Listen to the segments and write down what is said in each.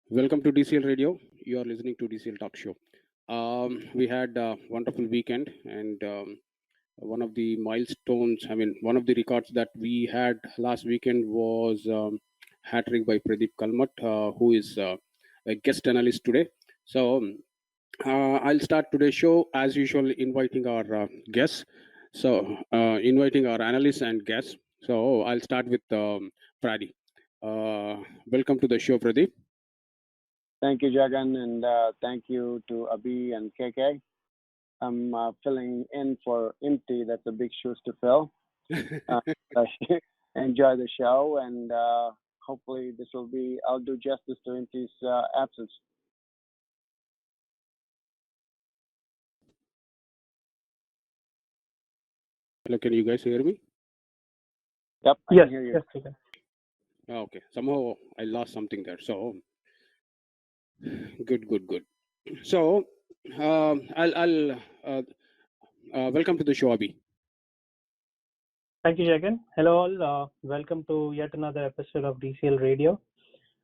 Welcome to DCL Radio. You are listening to DCL Talk Show. We had a wonderful weekend, and one of the milestones, one of the records that we had last weekend was Hatrick by Pradeep Kalmat, who is a guest analyst today. So I'll start today's show as usual, inviting our guests. So, inviting our analysts and guests. So, I'll start with Pradeep. Welcome to the show, Pradeep. Thank you, Jagan, and thank you to Abhi and KK. I'm filling in for Imti. That's a big shoes to fill. Enjoy the show, and hopefully I'll do justice to Imti's absence. Hello, can you guys hear me? Yep, I can hear you. Yes, Okay, somehow I lost something there. So, good. So, I'll welcome to the show, Abhi. Thank you, Jagan. Hello, all. Welcome to yet another episode of DCL Radio,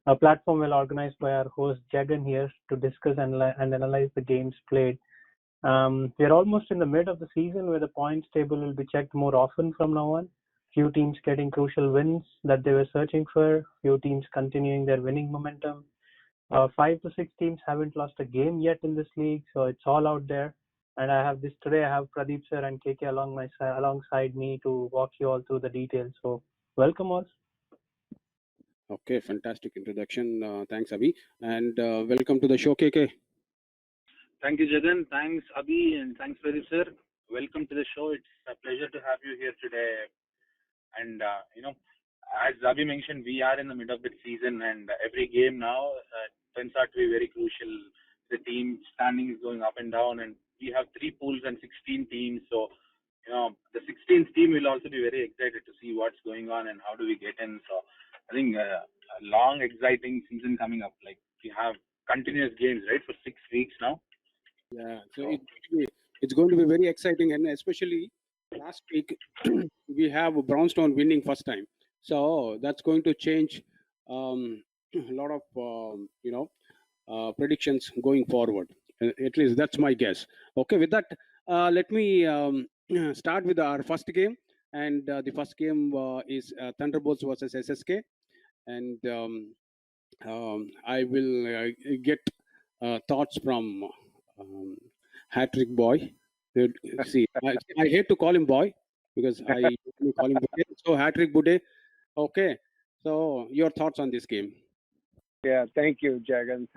a platform well organized by our host Jagan here to discuss and analyze the games played. We are almost in the mid of the season where the points table will be checked more often from now on. Few teams getting crucial wins that they were searching for. Few teams continuing their winning momentum. 5 to 6 teams haven't lost a game yet in this league, so it's all out there. And I have Pradeep sir and KK alongside me to walk you all through the details. So welcome all. Okay, fantastic introduction. Thanks, Abhi, and welcome to the show, KK. Thank you, Jagan. Thanks, Abhi, and thanks, Pradeep sir. Welcome to the show. It's a pleasure to have you here today. And as Abhi mentioned, we are in the middle of the season, and every game now turns out to be very crucial. The team standing is going up and down, and we have 3 pools and 16 teams. So, the 16th team will also be very excited to see what's going on and how do we get in. So, I think a long, exciting season coming up. Like we have continuous games, right, for 6 weeks now. Yeah, so it's going to be very exciting, and especially last week we have Brownstone winning first time, so that's going to change a lot of predictions going forward. At least that's my guess. Okay, with that, let me start with our first game, and the first game is Thunderbolts versus SSK, and I will get thoughts from Hatrick boy. See, I hate to call him boy because I call him Bude. So Hatrick Bude. Okay. So your thoughts on this game? Yeah, thank you, Jagan.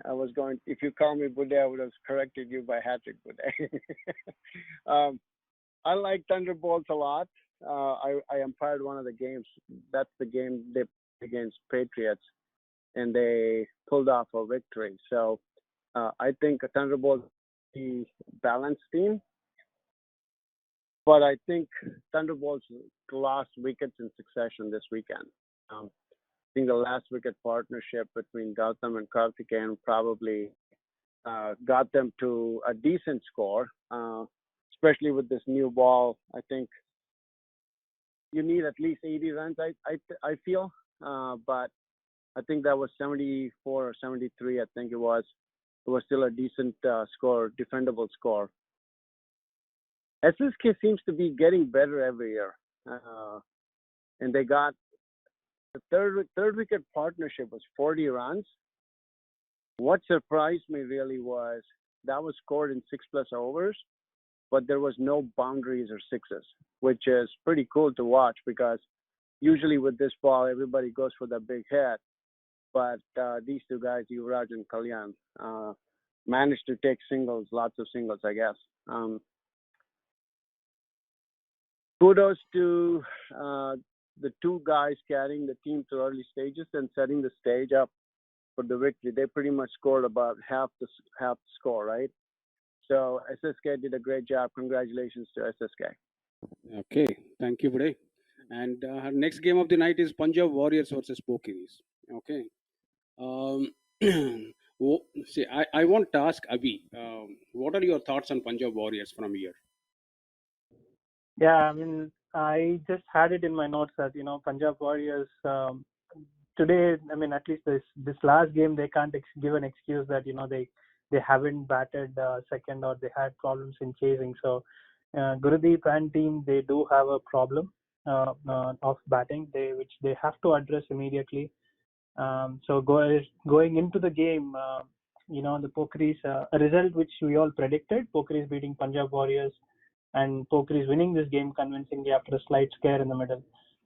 If you call me Bude, I would have corrected you by Hatrick Bude. I like Thunderbolts a lot. I umpired one of the games. That's the game they played against Patriots, and they pulled off a victory. So I think Thunderbolts is a balanced team, but I think Thunderbolts lost wickets in succession this weekend. I think the last wicket partnership between Gautam and Karthikeyan probably got them to a decent score, especially with this new ball. I think you need at least 80 runs, I feel, but I think that was 74 or 73, I think it was. It was still a decent score, defendable score. SSK seems to be getting better every year, and they got the third wicket partnership was 40 runs. What surprised me really was that was scored in 6+ overs, but there was no boundaries or sixes, which is pretty cool to watch because usually with this ball everybody goes for the big hit, but these two guys, Yuvraj and Kalyan, managed to take singles, lots of singles, I guess. Kudos to the two guys carrying the team to early stages and setting the stage up for the victory. They pretty much scored about half the score, right? So SSK did a great job. Congratulations to SSK. Okay, thank you, Bude. And our next game of the night is Punjab Warriors versus Pokies. Okay. See, I want to ask Abhi, what are your thoughts on Punjab Warriors from here? Yeah, I mean, I just had it in my notes that Punjab Warriors today, I mean, at least this last game, they can't give an excuse that they haven't batted second or they had problems in chasing. So Gurudeep and team, they do have a problem of batting, which they have to address immediately. So going into the game, the Pokhari's a result which we all predicted. Pokhari's beating Punjab Warriors, and Pokhari's winning this game convincingly after a slight scare in the middle.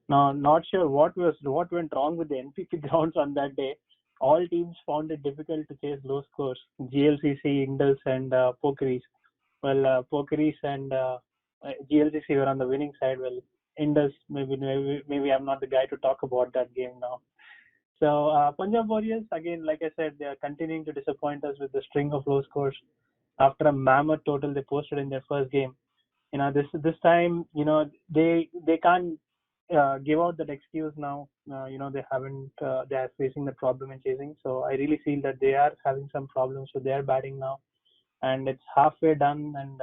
Now, not sure what went wrong with the NPP grounds on that day. All teams found it difficult to chase low scores. GLCC, Indus, and Pokhari's. Well, Pokhari's and GLCC were on the winning side. Well, Indus, maybe I'm not the guy to talk about that game now. So Punjab Warriors, again, like I said, they are continuing to disappoint us with the string of low scores after a mammoth total they posted in their first game. This time, they can't give out that excuse now. They haven't. They are facing the problem in chasing. So I really feel that they are having some problems with their batting now, and it's halfway done, and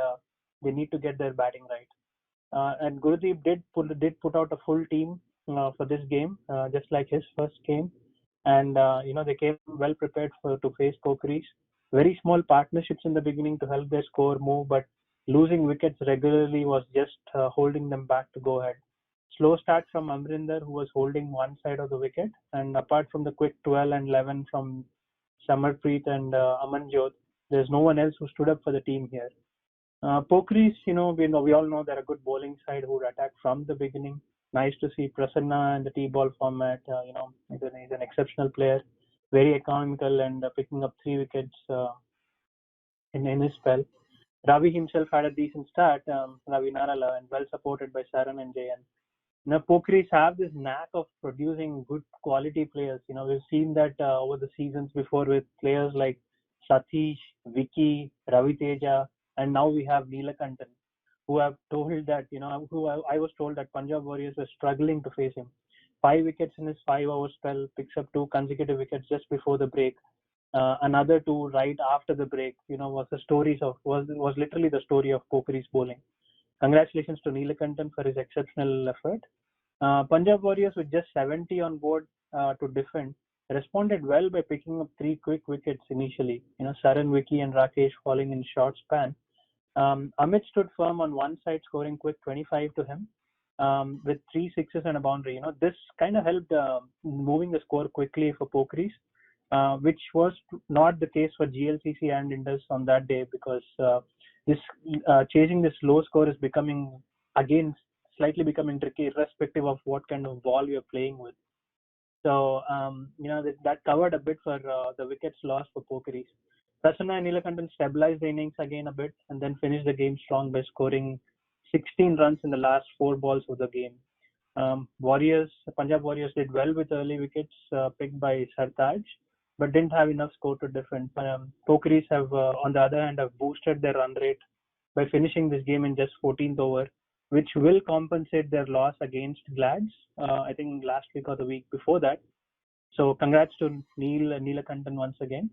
they need to get their batting right. And Gurudeep did put out a full team for this game, just like his first game, and they came well prepared to face Pokhari's. Very small partnerships in the beginning to help their score move, but losing wickets regularly was just holding them back to go ahead. Slow start from Amrinder, who was holding one side of the wicket, and apart from the quick 12 and 11 from Samarpreet and Amanjot, there's no one else who stood up for the team here. Pokhari's, we all know they're a good bowling side who would attack from the beginning. Nice to see Prasanna in the T-ball format. He's an exceptional player, very economical, and picking up 3 wickets in his spell. Ravi himself had a decent start, Ravi Narala, and well supported by Saran and Jayan. Pokhari's have this knack of producing good quality players. We've seen that over the seasons before with players like Satish, Vicky, Ravi Teja, and now we have Neelakantan, who have told that, I was told that Punjab Warriors were struggling to face him. 5 wickets in his 5-hour spell, picks up 2 consecutive wickets just before the break. Another 2 right after the break, was literally the story of Pokhari's bowling. Congratulations to Neelakantan for his exceptional effort. Punjab Warriors, with just 70 on board to defend, responded well by picking up 3 quick wickets initially. Saran, Vicky, and Rakesh falling in short span. Amit stood firm on one side, scoring quick 25 to him with 3 sixes and a boundary. This kind of helped moving the score quickly for Pokhari's, which was not the case for GLCC and Indus on that day, because chasing this low score is slightly becoming tricky, irrespective of what kind of ball you're playing with. So, that covered a bit for the wickets lost for Pokhari's. Prasanna and Neelakantan stabilized the innings again a bit and then finished the game strong by scoring 16 runs in the last 4 balls of the game. Punjab Warriors did well with early wickets picked by Sartaj, but didn't have enough score to defend. Pokhari's have, on the other hand, have boosted their run rate by finishing this game in just 14th over, which will compensate their loss against Glads, I think last week or the week before that. So congrats to Neelakantan once again.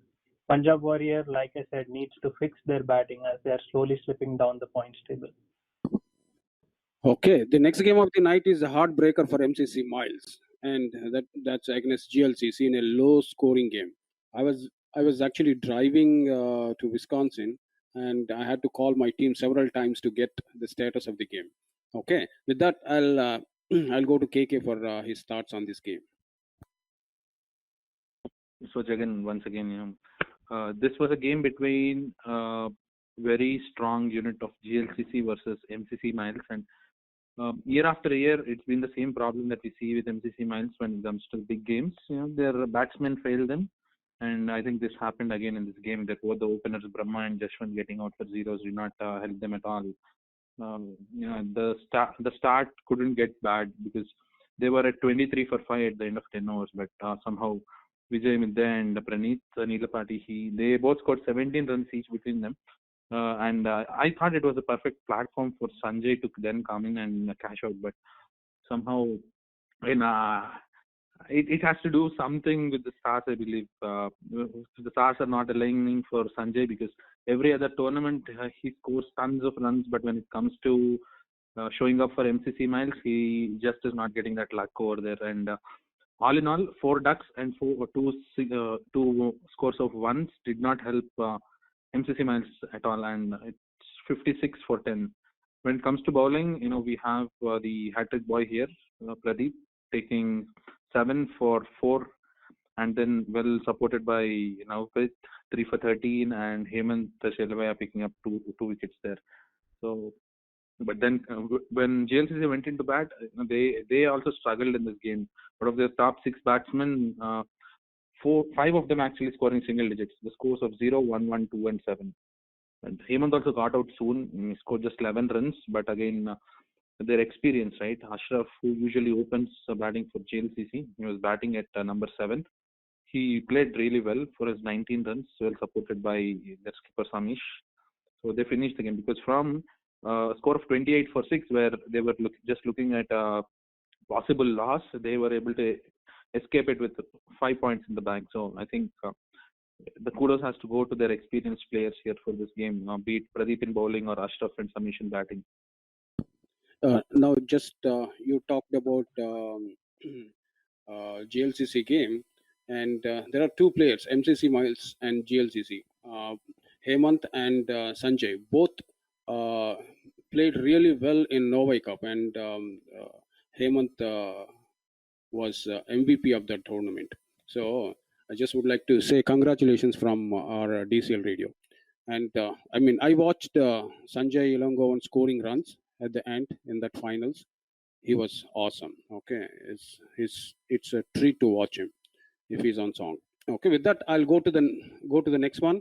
Punjab Warrior, like I said, needs to fix their batting as they are slowly slipping down the points table. Okay, the next game of the night is a heartbreaker for MCC Miles, and that's against GLCC in a low-scoring game. I was actually driving to Wisconsin, and I had to call my team several times to get the status of the game. Okay, with that, I'll go to KK for his thoughts on this game. So Jagan, once again, this was a game between very strong unit of GLCC versus MCC Miles, and year after year, it's been the same problem that we see with MCC Miles when it comes to big games. Their batsmen fail them, and I think this happened again in this game. That both the openers Brahma and Jashwant getting out for zeros did not help them at all. The start couldn't get bad because they were at 23 for 5 at the end of 10 overs, but somehow Vijay Midya and Praneeth Neelapati, they both scored 17 runs each between them. And I thought it was a perfect platform for Sanjay to then come in and cash out, but somehow it has to do something with the stars, I believe. The stars are not aligning for Sanjay because every other tournament he scores tons of runs, but when it comes to showing up for MCC Miles, he just is not getting that luck over there. And all in all, 4 ducks and two scores of ones did not help MCC Miles at all, and it's 56 for 10. When it comes to bowling, we have the Hatrick boy here, Pradeep, taking 7 for 4, and then well supported by with 3 for 13, and Hemant Shelvaya picking up two wickets there. So, but then when GLCC went into bat, they also struggled in this game. Out of their top 6 batsmen, 5 of them actually scoring single digits. The scores of 0, 1, 1, 2, and 7. And Hemant also got out soon. He scored just 11 runs, but again, their experience, right? Ashraf, who usually opens batting for GLCC, he was batting at number 7. He played really well for his 19 runs, well supported by their skipper Samish. So they finished the game because from a score of 28 for 6, where they were just looking at a possible loss, they were able to escape it with 5 points in the bank. So I think the kudos has to go to their experienced players here for this game, be it Pradeep in bowling or Ashraf and Samish in batting. Now, just you talked about GLCC game, and there are 2 players, MCC Miles and GLCC. Hemant and Sanjay both played really well in Novi Cup, and Hemant was MVP of that tournament. So I just would like to say congratulations from our DCL radio. And I watched Sanjay Ilangovan scoring runs at the end in that finals. He was awesome. Okay, it's a treat to watch him if he's on song. Okay, with that, I'll go to the next one.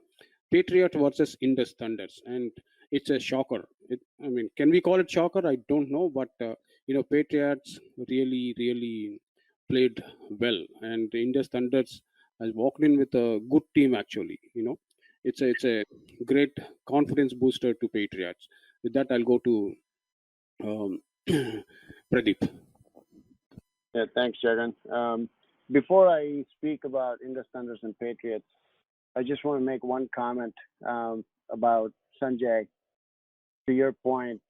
Patriot versus Indus Thunders, and it's a shocker. Can we call it shocker? I don't know, but Patriots really played well, and Indus Thunders has walked in with a good team actually. It's a great confidence booster to Patriots. With that, I'll go to Pradeep. Yeah, thanks, Jagan. Before I speak about Indus Thunders and Patriots, I just want to make one comment about Sanjay. To your point,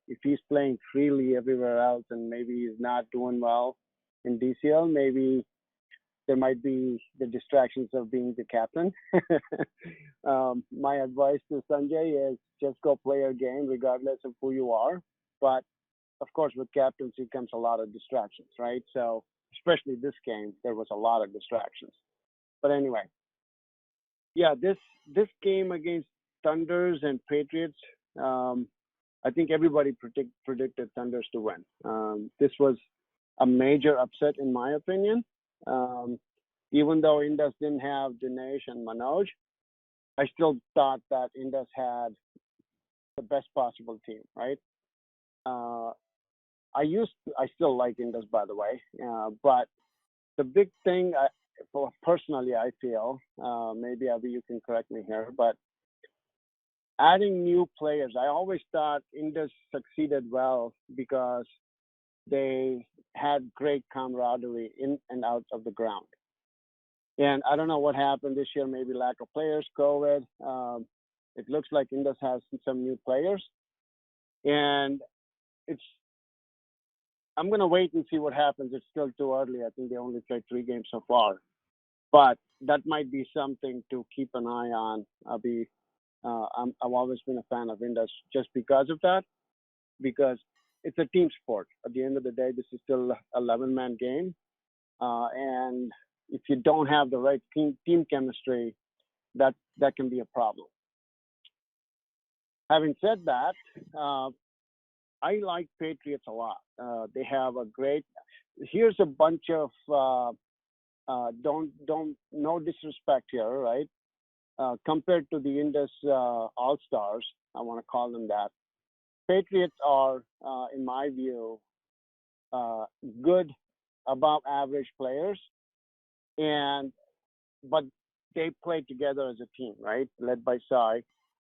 if he's playing freely everywhere else and maybe he's not doing well in DCL, maybe there might be the distractions of being the captain. My advice to Sanjay is just go play your game regardless of who you are. But of course, with captaincy comes a lot of distractions, right? So especially this game, there was a lot of distractions. But anyway, yeah, this game against Thunders and Patriots, I think everybody predicted Thunders to win. This was a major upset in my opinion. Even though Indus didn't have Dinesh and Manoj, I still thought that Indus had the best possible team, right? I still like Indus, by the way, but the big thing, personally, I feel, maybe Abhi, you can correct me here, but adding new players, I always thought Indus succeeded well because they had great camaraderie in and out of the ground. And I don't know what happened this year, maybe lack of players, COVID. It looks like Indus has some new players. And I'm going to wait and see what happens. It's still too early. I think they only played 3 games so far. But that might be something to keep an eye on. I've always been a fan of Indus just because of that, because it's a team sport. At the end of the day, this is still an 11-man game. And if you don't have the right team chemistry, that can be a problem. Having said that, I like Patriots a lot. They have a great. Here's a bunch of no disrespect here, right? Compared to the Indus All Stars, I want to call them that. Patriots are, in my view, good, above average players, but they play together as a team, right? Led by Sai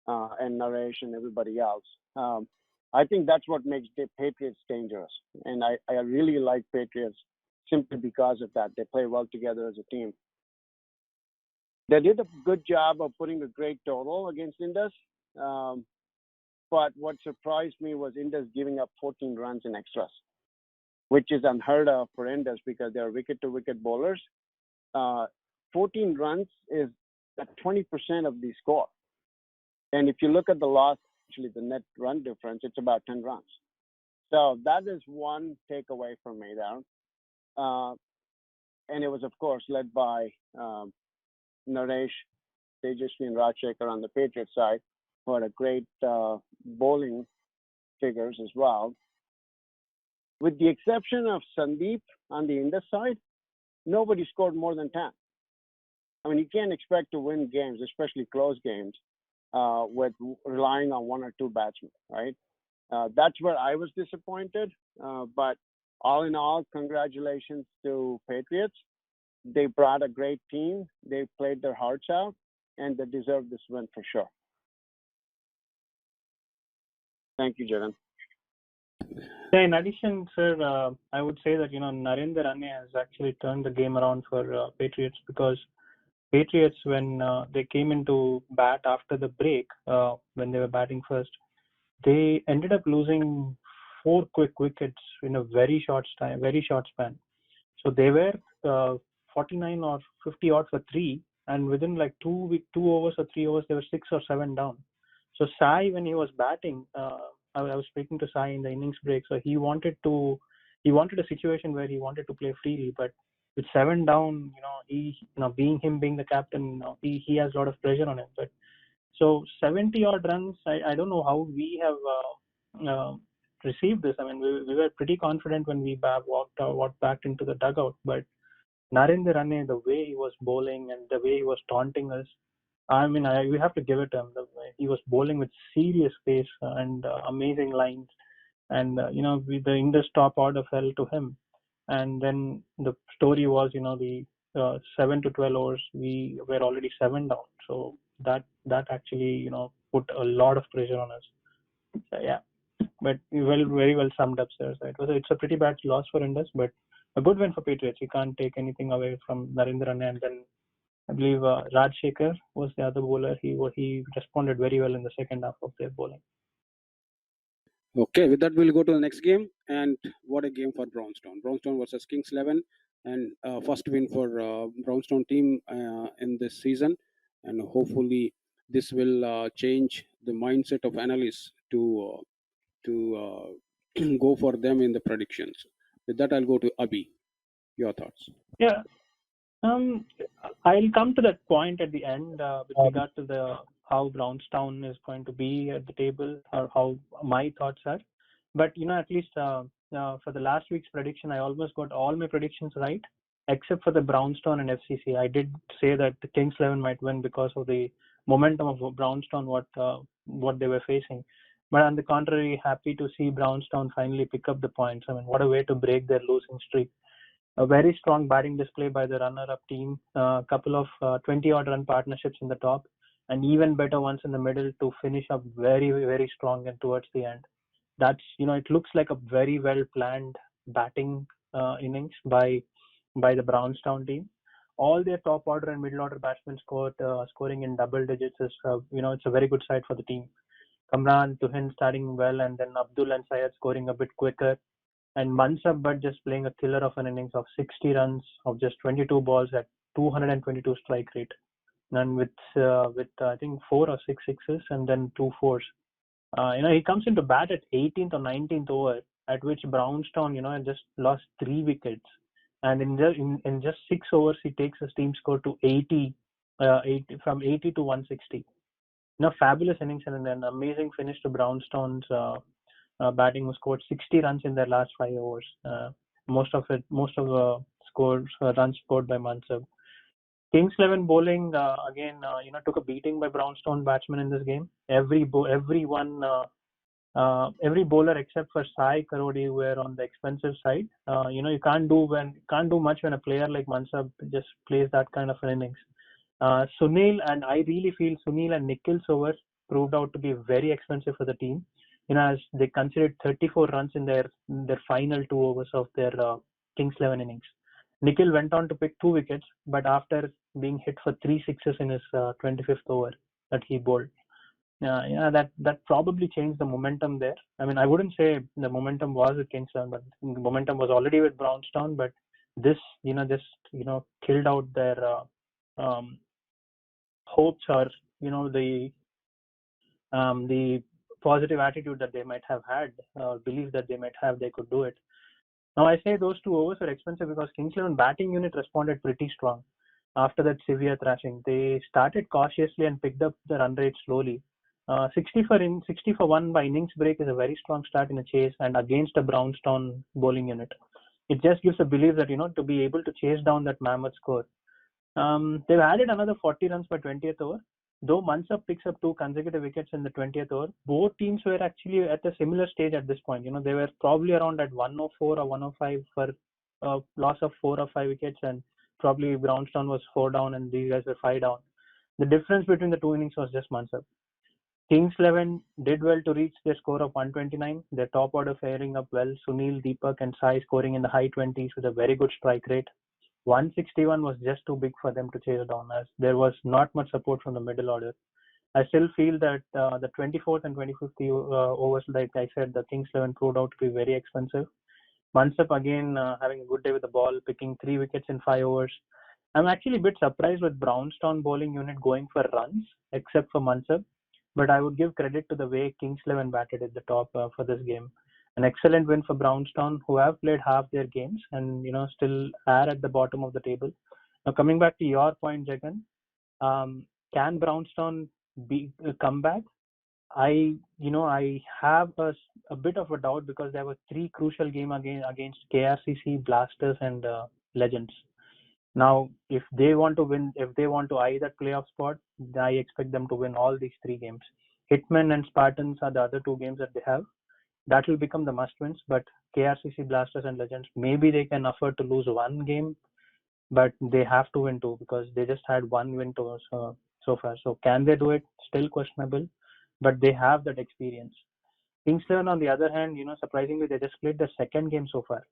and Naresh and everybody else. I think that's what makes the Patriots dangerous, and I really like Patriots simply because of that. They play well together as a team. They did a good job of putting a great total against Indus, but what surprised me was Indus giving up 14 runs in extras. which is unheard of for Indus because they are wicket-to-wicket bowlers. 14 runs is at 20% of the score. And if you look at the loss, actually the net run difference, it's about 10 runs. So that is one takeaway from me there. And it was, of course, led by Naresh, Tejasvi, and Rajshekhar on the Patriots side, who had a great bowling figures as well. With the exception of Sandeep on the Indus side, nobody scored more than 10. I mean, you can't expect to win games, especially close games, with relying on one or two batsmen, right? That's where I was disappointed. But all in all, congratulations to Patriots. They brought a great team. They played their hearts out, and they deserve this win for sure. Thank you, Jagan. Yeah, in addition, sir, I would say that Narendra Rane has actually turned the game around for Patriots, because Patriots, when they came into bat after the break, when they were batting first, they ended up losing 4 quick wickets in a very short span. So they were 49 or 50 odd for 3, and within like 2 overs or 3 overs, they were 6 or 7 down. So Sai, when he was batting, I was speaking to Sai in the innings break. So he wanted a situation where he wanted to play freely, but with 7 down, being the captain, he has a lot of pressure on him. But so 70 odd runs, I don't know how we have received this. I mean, we were pretty confident when we walked back into the dugout, but Narendra Rane, the way he was bowling and the way he was taunting us, I mean, we have to give it to him. He was bowling with serious pace and amazing lines, and the Indus top order fell to him. And then the story was, the 7 to 12 overs, we were already 7 down. So that actually, put a lot of pressure on us. So, yeah, but very well summed up, sir. So it's a pretty bad loss for Indus, but a good win for Patriots. You can't take anything away from Narendra Rane. And then I believe Rajshekhar was the other bowler. He responded very well in the second half of their bowling. Okay, with that, we'll go to the next game. And what a game for Brownstone. Brownstone versus Kings 11. And first win for Brownstone team in this season. And hopefully this will change the mindset of analysts to go for them in the predictions. With that, I'll go to Abhi. Your thoughts? Yeah. I'll come to that point at the end with regard to how Brownstown is going to be at the table, or how my thoughts are. But at least for the last week's prediction, I almost got all my predictions right, except for the Brownstone and FCC. I did say that the Kings 11 might win because of the momentum of Brownstone, what they were facing. But on the contrary, happy to see Brownstone finally pick up the points. I mean, what a way to break their losing streak. A very strong batting display by the runner-up team, a couple of 20-odd run partnerships in the top, and even better ones in the middle to finish up very, very strong and towards the end. That's, it looks like a very well-planned batting innings by the Brownstown team. All their top order and middle order batsmen scoring in double digits is, it's a very good side for the team. Kamran, Tuhin starting well, and then Abdul and Syed scoring a bit quicker. And Mansab Butt just playing a killer of an innings of 60 runs of just 22 balls at 222 strike rate, and with I think 4 or 6 sixes and then 2 fours. He comes into bat at 18th or 19th over, at which Brownstown just lost 3 wickets, and in just 6 overs he takes his team score to 80 from 80 to 160. Fabulous innings and an amazing finish to Brownstown's batting, who scored 60 runs in their last 5 overs. Most of the runs scored by Mansab. Kings 11 bowling again, took a beating by Brownstone batsmen in this game. Every bowler except for Sai Karodi were on the expensive side. You can't do much when a player like Mansab just plays that kind of an innings. Sunil, and I really feel Sunil and Nikhil's overs proved out to be very expensive for the team. As they considered 34 runs in their final 2 overs of their Kings 11 innings. Nikhil went on to pick 2 wickets, but after being hit for 3 sixes in his 25th over that he bowled. that probably changed the momentum there. I mean, I wouldn't say the momentum was with Kings 11, but the momentum was already with Brownstown. But this, just killed out their hopes, or the positive attitude that they might have had, belief that they might have, they could do it. Now, I say those 2 overs were expensive because Kings 11 batting unit responded pretty strong after that severe thrashing. They started cautiously and picked up the run rate slowly. 60 for 1 by innings break is a very strong start in a chase and against a Brownstown bowling unit. It just gives a belief that, to be able to chase down that mammoth score. They've added another 40 runs by 20th over. Though Mansab picks up 2 consecutive wickets in the 20th over, both teams were actually at a similar stage at this point. They were probably around at 104 or 105 for loss of 4 or 5 wickets, and probably Brownstown was 4 down and these guys were 5 down. The difference between the 2 innings was just Mansab. Kings 11 did well to reach their score of 129. Their top order faring up well. Sunil, Deepak and Sai scoring in the high 20s with a very good strike rate. 161 was just too big for them to chase down, as there was not much support from the middle order. I still feel that the 24th and 25th overs, like I said, the Kings 11 proved out to be very expensive. Mansab again having a good day with the ball, picking 3 wickets in 5 overs. I'm actually a bit surprised with Brownstown bowling unit going for runs, except for Mansab. But I would give credit to the way Kings 11 batted at the top for this game. An excellent win for Brownstown, who have played half their games and still are at the bottom of the table. Now, coming back to your point, Jagan, can Brownstown come back? I have a bit of a doubt because there were 3 crucial games against KRCC, Blasters, and Legends. Now, if they want to win, if they want to eye that playoff spot, I expect them to win all these 3 games. Hitmen and Spartans are the other 2 games that they have. That will become the must-wins, but KRCC, Blasters and Legends, maybe they can afford to lose 1 game, but they have to win 2 because they just had 1 win so far. So can they do it? Still questionable, but they have that experience. Kings 11, on the other hand, surprisingly, they just played the 2nd game so far.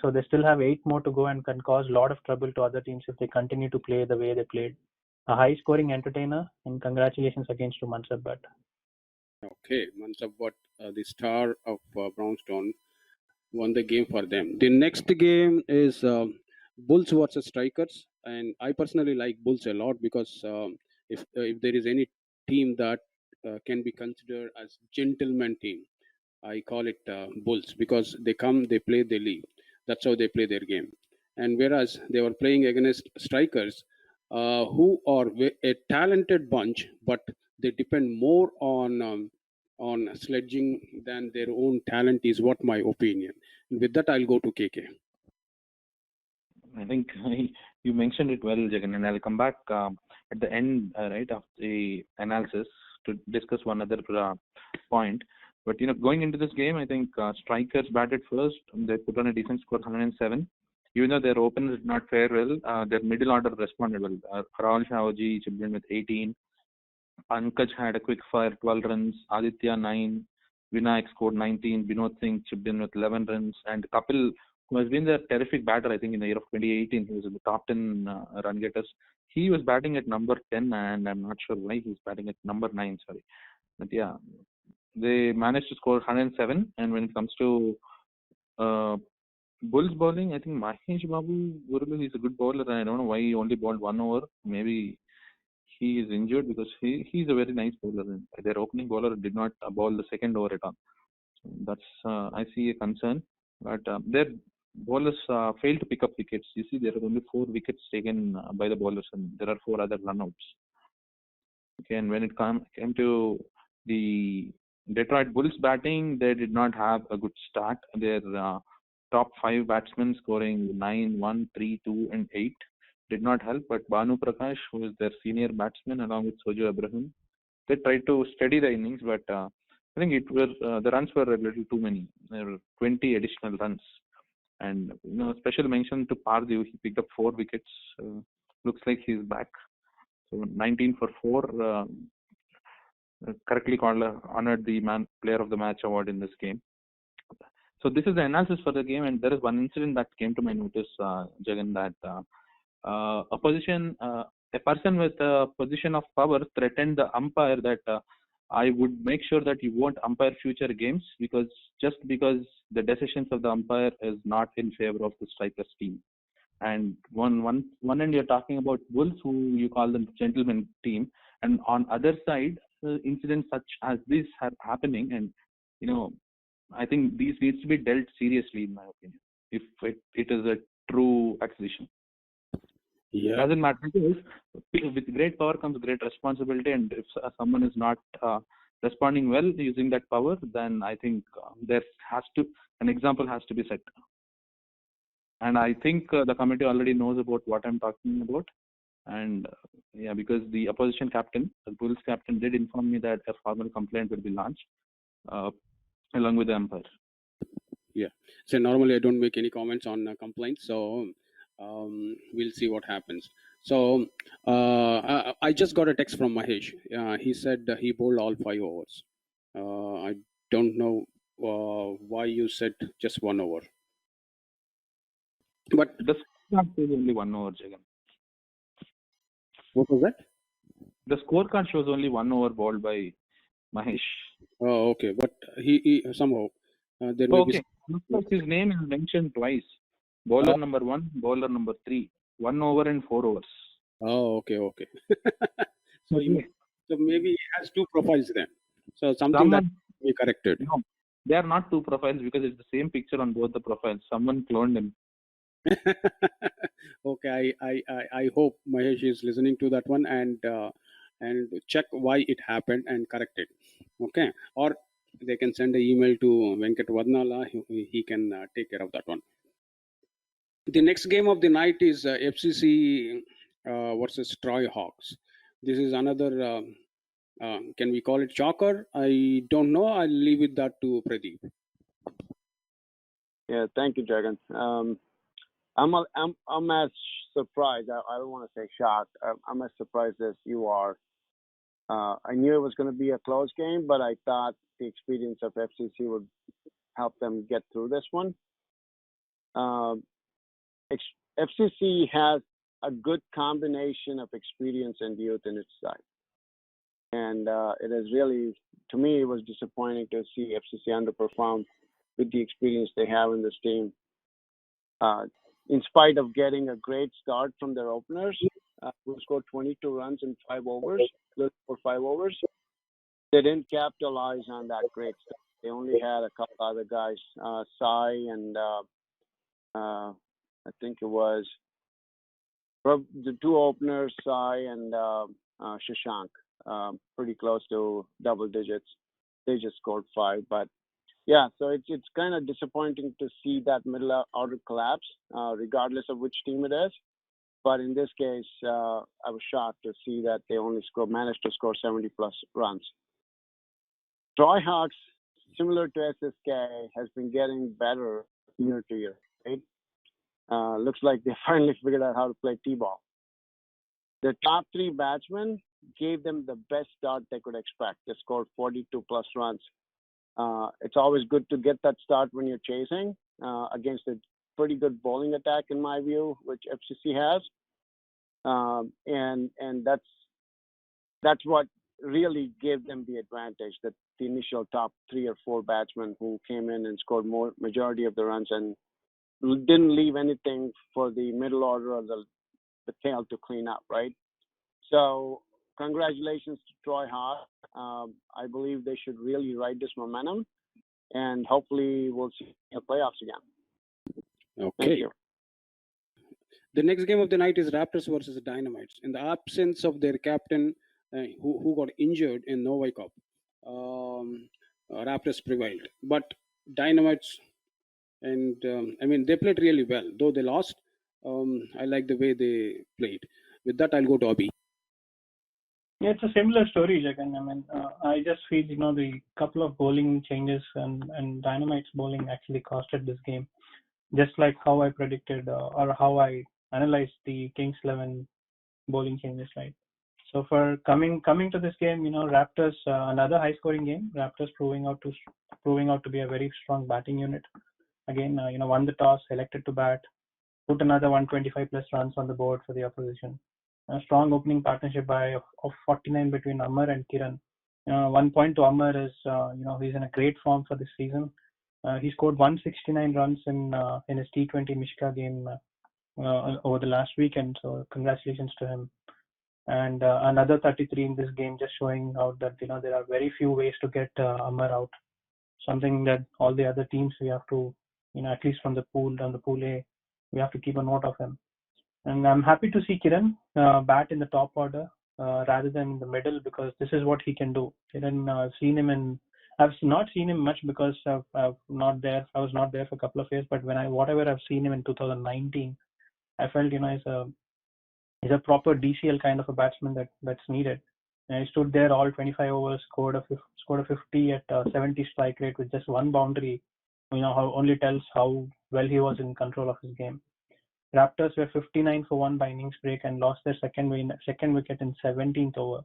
So they still have 8 more to go and can cause a lot of trouble to other teams if they continue to play the way they played. A high-scoring entertainer, and congratulations against to Mansab Bhatt. Okay, Mansab Bhatt, the star of Brownstone, won the game for them. The next game is Bulls versus Strikers, and I personally like Bulls a lot because if there is any team that can be considered as gentleman team, I call it Bulls, because they come, they play, they leave. That's how they play their game. And whereas they were playing against Strikers, who are a talented bunch, but they depend more on sledging than their own talent, is what my opinion. With that, I'll go to KK. I think you mentioned it well, Jagan, and I'll come back at the end, right, of the analysis to discuss one other point. But going into this game, I think Strikers batted first. They put on a decent score, 107. Even though their openers did not fare well, their middle order responded well. Rahul Shahoji chipped in with 18. Pankaj had a quick fire, 12 runs. Aditya 9. Vinayak scored 19. Vinod Singh chipped in with 11 runs. And Kapil, who has been the terrific batter, I think, in the year of 2018, he was in the top 10 run getters. He was batting at number 10, and I'm not sure why he's batting at number 9. Sorry, but yeah, they managed to score 107. And when it comes to Bulls bowling, I think Mahesh Babu Gurulu is a good bowler, and I don't know why he only bowled 1 over. Maybe he is injured because he's a very nice bowler. Their opening bowler did not bowl the 2nd over at all. So that's I see a concern. But their bowlers failed to pick up wickets. You see, there are only 4 wickets taken by the bowlers, and there are 4 other runouts. Okay, and when it came to the Detroit Bulls batting, they did not have a good start. Their top 5 batsmen scoring 9, 1, 3, 2, and 8 did not help. But Banu Prakash, who is their senior batsman, along with Soju Abraham, they tried to steady the innings, but I think the runs were a little too many. There were 20 additional runs, and special mention to Pardew. He picked up 4 wickets. Looks like he's back. So 19 for 4. Correctly honored the player of the match award in this game. So this is the analysis for the game, and there is one incident that came to my notice, Jagan, that a person with a position of power threatened the umpire that I would make sure that you won't umpire future games because the decisions of the umpire is not in favor of the strikers team. And one end you're talking about Wolves, who you call them gentleman team, and on other side, incidents such as this are happening, and I think these needs to be dealt seriously, in my opinion, if it is a true accusation. Yeah. Doesn't matter, because with great power comes great responsibility, and if someone is not responding well using that power, then I think an example has to be set. And I think the committee already knows about what I'm talking about. And because the opposition captain, the Bulls captain, did inform me that a formal complaint will be launched along with the umpire. Yeah. So normally I don't make any comments on complaints. So we'll see what happens. So I just got a text from Mahesh. He said he bowled all 5 overs. I don't know why you said just 1 over. But the scorecard shows only 1 over, Jagan. What was that? The scorecard shows only 1 over bowled by Mahesh. Oh, okay. But he somehow there may be. His name is mentioned twice. Bowler number 1, bowler number 3. 1 over and 4 overs. Oh, okay. So maybe he has 2 profiles then. So something that be corrected. No, they are not 2 profiles because it's the same picture on both the profiles. Someone cloned him. Okay, I hope Mahesh is listening to that one and check why it happened and correct it. Okay, or they can send an email to Venkat Vadnala. He can take care of that one. The next game of the night is FCC versus Troy Hawks. This is another. Can we call it shocker? I don't know. I'll leave it that to Pradeep. Yeah, thank you, Jagan. I'm as surprised. I don't want to say shocked. I'm as surprised as you are. I knew it was going to be a close game, but I thought the experience of FCC would help them get through this one. FCC has a good combination of experience and youth in its side. And it is really, to me, it was disappointing to see FCC underperform with the experience they have in this team. In spite of getting a great start from their openers, who scored 22 runs in 5 overs, for 5 overs, they didn't capitalize on that great start. They only had a couple other guys, Sai and I think it was the 2 openers, Sai and Shashank, pretty close to double digits. They just scored 5, but yeah, so it's kind of disappointing to see that middle order collapse, regardless of which team it is. But in this case, I was shocked to see that they only managed to score 70 plus runs. Troy Hawks, similar to SSK, has been getting better year to year. Right? Looks like they finally figured out how to play T-ball. The top 3 batsmen gave them the best start they could expect. They scored 42 plus runs. It's always good to get that start when you're chasing against a pretty good bowling attack, in my view, which FCC has, and that's what really gave them the advantage. That the initial top 3 or 4 batsmen who came in and scored majority of the runs and didn't leave anything for the middle order or the tail to clean up, right? So congratulations to Troy Hawk. I believe they should really ride this momentum, and hopefully we'll see the playoffs again. Okay. Thank you. The next game of the night is Raptors versus Dynamites. In the absence of their captain, who got injured in Novi Cup, Raptors prevailed. But Dynamites, and they played really well. Though they lost, I like the way they played. With that, I'll go to Abhi. Yeah, it's a similar story, Jagan. I just feel, the couple of bowling changes and Dynamite's bowling actually costed this game. Just like how I predicted or how I analyzed the Kings 11 bowling changes, right? So for coming to this game, Raptors, another high-scoring game. Raptors proving out to be a very strong batting unit. Again, won the toss, elected to bat, put another 125 plus runs on the board for the opposition. A strong opening partnership of 49 between Amar and Kiran, One point to Amar is, he's in a great form for this season. He scored 169 runs in his T20 Mishka game over the last weekend. So congratulations to him. And another 33 in this game, just showing out that there are very few ways to get Amar out. Something that all the other teams we have to, at least from the pool A, we have to keep a note of him. And I'm happy to see Kiran bat in the top order rather than in the middle, because this is what he can do. Kiran, I've not seen him much because I was not there for a couple of years. But whatever I've seen him in 2019, I felt he's a proper DCL kind of a batsman that's needed. And he stood there all 25 overs, scored a 50 at 70 strike rate with just one boundary. How only tells how well he was in control of his game. Raptors were 59 for 1 by innings break and lost their second wicket in 17th over.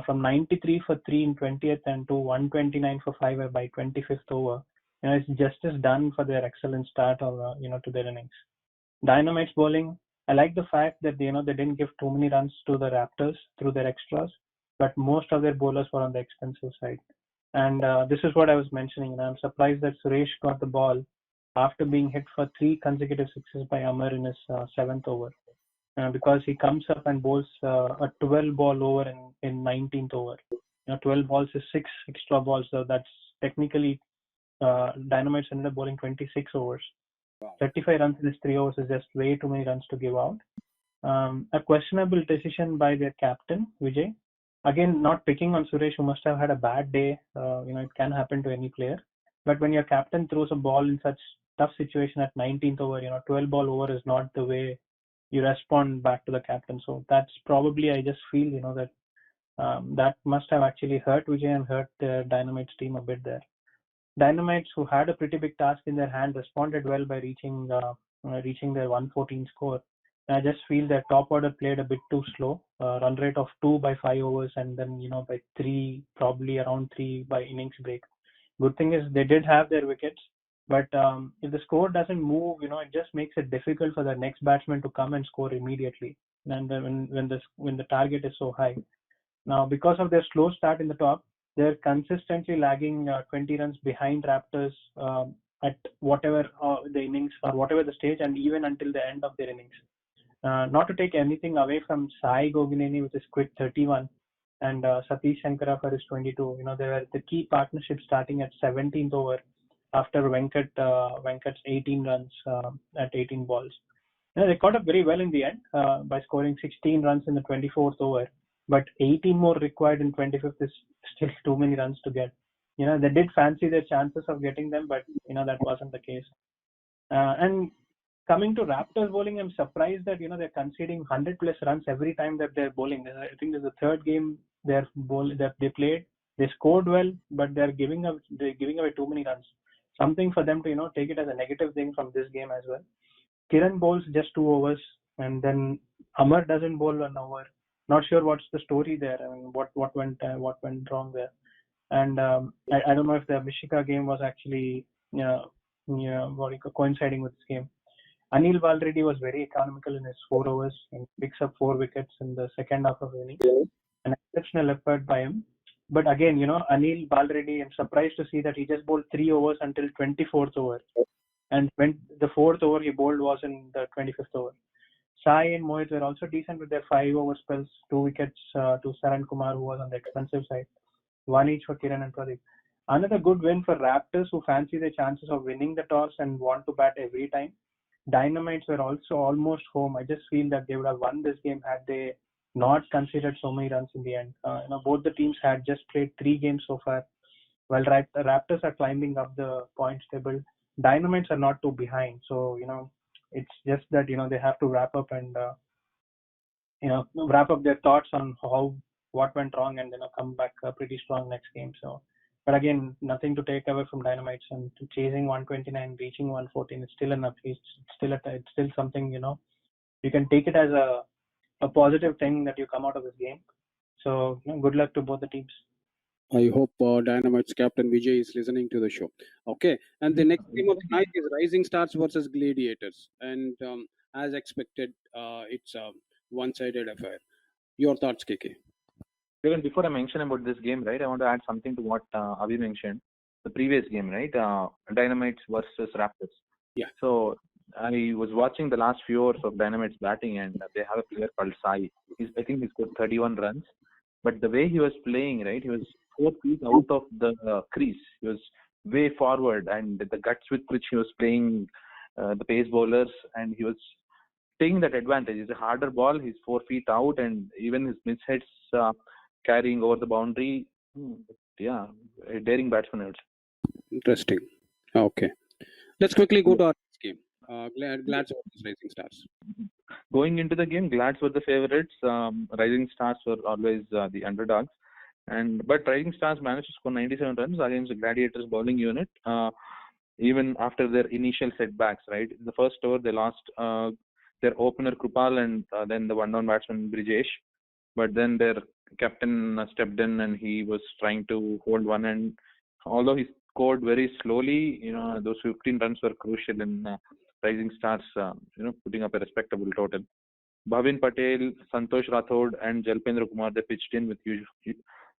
From 93 for 3 in 20th and to 129 for 5 by 25th over, it's justice done for their excellent start to their innings. Dynamite's bowling, I like the fact that they didn't give too many runs to the Raptors through their extras, but most of their bowlers were on the expensive side. And this is what I was mentioning. I'm surprised that Suresh got the ball after being hit for 3 consecutive sixes by Amar in his 7th over, because he comes up and bowls a 12 ball over in 19th over. 12 balls is 6 extra balls, so that's technically Dynamite's ended up bowling 26 overs. 35 runs in his 3 overs is just way too many runs to give out. A questionable decision by their captain, Vijay. Again, not picking on Suresh, who must have had a bad day. It can happen to any player. But when your captain throws a ball in such tough situation at 19th over, 12 ball over is not the way you respond back to the captain. So that's probably, I just feel, that that must have actually hurt Vijay and hurt the Dynamites team a bit there. Dynamites, who had a pretty big task in their hand, responded well by reaching their 114 score. I just feel their top order played a bit too slow. Run rate of 2 by 5 overs, and then by 3, probably around 3 by innings break. Good thing is they did have their wickets, but if the score doesn't move, it just makes it difficult for the next batsman to come and score immediately. And when the target is so high. Now, because of their slow start in the top, they're consistently lagging 20 runs behind Raptors at whatever the innings or whatever the stage, and even until the end of their innings. Not to take anything away from Sai Gogineni with his quick 31 and Satish Shankara for his 22. They were the key partnership starting at 17th over after Venkat's 18 runs at 18 balls. They caught up very well in the end by scoring 16 runs in the 24th over, but 18 more required in 25th is still too many runs to get. They did fancy their chances of getting them, but that wasn't the case. And coming to Raptors bowling, I'm surprised that they're conceding 100 plus runs every time that they're bowling. I think this is the third game that they played. They scored well, but they're giving away too many runs. Something for them to take it as a negative thing from this game as well. Kiran bowls just 2 overs, and then Amar doesn't bowl an over. Not sure what's the story there. I mean, what went wrong there. And I don't know if the Mishika game was actually coinciding with this game. Anil Balreddy was very economical in his 4 overs and picks up 4 wickets in the second half of the inning. An exceptional effort by him. But again, Anil Balreddy, I'm surprised to see that he just bowled 3 overs until 24th over. And when the 4th over he bowled was in the 25th over. Sai and Mohit were also decent with their 5 over spells, 2 wickets to Saran Kumar, who was on the expensive side. 1 each for Kiran and Pradeep. Another good win for Raptors, who fancy their chances of winning the toss and want to bat every time. Dynamites were also almost home. I just feel that they would have won this game had they not considered so many runs in the end. Both the teams had just played 3 games so far. While the Raptors are climbing up the points table, Dynamites are not too behind. So, it's just that, they have to wrap up and, wrap up their thoughts on what went wrong and, come back pretty strong next game. So, but again, nothing to take away from Dynamites, and chasing 129, reaching 114, it's still enough. It's still something, you can take it as a positive thing that you come out of this game. So, good luck to both the teams. I hope Dynamite's captain Vijay is listening to the show. Okay, and the next game of the night is Rising Stars versus Gladiators, and as expected, it's a one-sided affair. Your thoughts, KK? Even before I mention about this game, right, I want to add something to what Abhi mentioned. The previous game, right, Dynamites versus Raptors. Yeah. So I was watching the last few hours of Dynamites batting, and they have a player called Sai. I think he scored 31 runs. But the way he was playing, right, he was 4 feet out of the crease. He was way forward, and the guts with which he was playing the pace bowlers, and he was taking that advantage. It's a harder ball. He's 4 feet out, and even his mishits carrying over the boundary. Yeah, a daring batsman, I would say. Interesting. Okay. Let's quickly go to our next game. Glad's versus Rising Stars. Going into the game, Glads were the favorites. Rising Stars were always the underdogs. But Rising Stars managed to score 97 runs against the Gladiators bowling unit, even after their initial setbacks, right? In the first over, they lost their opener Krupal and then the one-down batsman Brijesh. But then their captain stepped in and he was trying to hold one end. Although he scored very slowly, those 15 runs were crucial in Rising Stars, putting up a respectable total. Bhavin Patel, Santosh Rathod, and Jalpendra Kumar, they pitched in with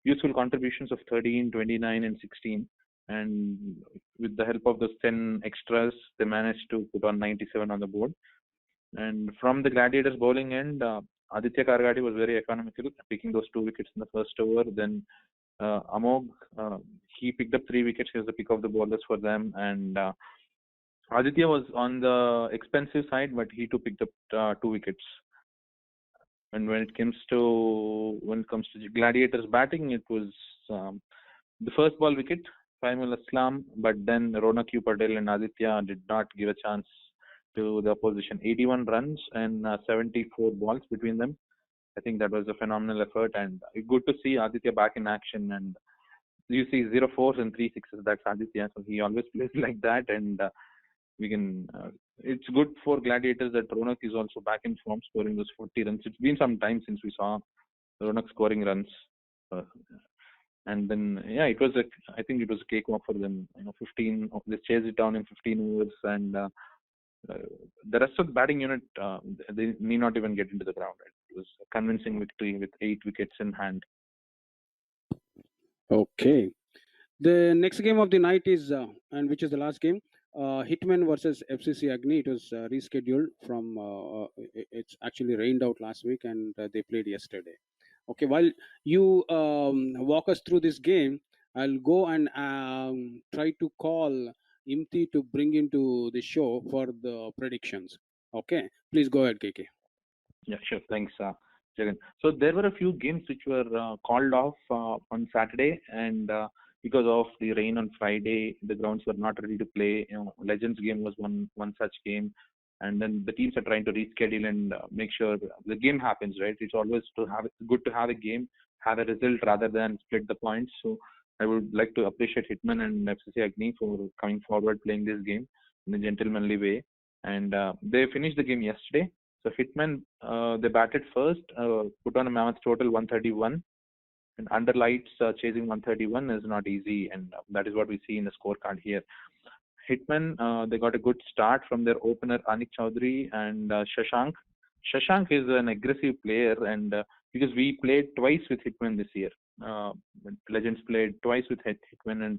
useful contributions of 13, 29, and 16. And with the help of those 10 extras, they managed to put on 97 on the board. And from the Gladiators bowling end, Aditya Kargadi was very economical, picking those 2 wickets in the first over. Then Amog, he picked up 3 wickets. He was the pick of the bowlers for them. And Aditya was on the expensive side, but he too picked up 2 wickets. And when it comes to Gladiators batting, it was the first ball wicket, Faimul Aslam, but then Ronak U. Patel and Aditya did not give a chance to the opposition. 81 runs and 74 balls between them. I think that was a phenomenal effort, and good to see Aditya back in action. And you see 0 fours and 3 sixes. That's Aditya, so he always plays like that. And we can. It's good for Gladiators that Ronak is also back in form, scoring those 40 runs. It's been some time since we saw Ronak scoring runs. And then, I think it was a cakewalk for them. 15. They chased it down in 15 overs, and the rest of the batting unit, they need not even get into the ground. Right? It was a convincing victory with 8 wickets in hand. Okay. The next game of the night is, and which is the last game, Hitman versus FCC Agni. It was rescheduled from, it's actually rained out last week and they played yesterday. Okay, while you walk us through this game, I'll go and try to call Imti to bring into the show for the predictions. Okay, please go ahead, KK. Yeah, sure. Thanks, Jagan. So there were a few games which were called off on Saturday, and because of the rain on Friday, the grounds were not ready to play. Legends game was one such game, and then the teams are trying to reschedule and make sure the game happens. Right? It's always good to have a game, have a result rather than split the points. So I would like to appreciate Hitman and FCC Agni for coming forward, playing this game in a gentlemanly way, and they finished the game yesterday. So Hitman, they batted first, put on a mammoth total 131. And under lights, chasing 131 is not easy, and that is what we see in the scorecard here. Hitman, they got a good start from their opener Anik Chaudhary and Shashank. Shashank is an aggressive player, and because we played twice with Hitman this year, Legends played twice with Hitman, and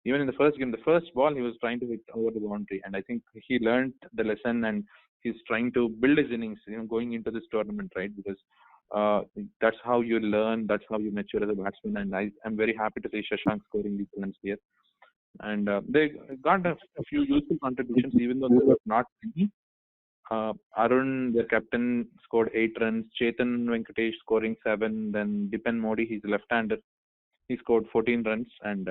even in the first game, the first ball he was trying to hit over the boundary, and I think he learned the lesson, and he's trying to build his innings, going into this tournament, right? Because that's how you learn, that's how you mature as a batsman, and I'm very happy to see Shashank scoring these runs here. And they got a few useful contributions, even though they were not many. Arun, their captain, scored 8 runs. Chetan Venkatesh scoring 7. Then Dipen Modi, he's a left-hander. He scored 14 runs. And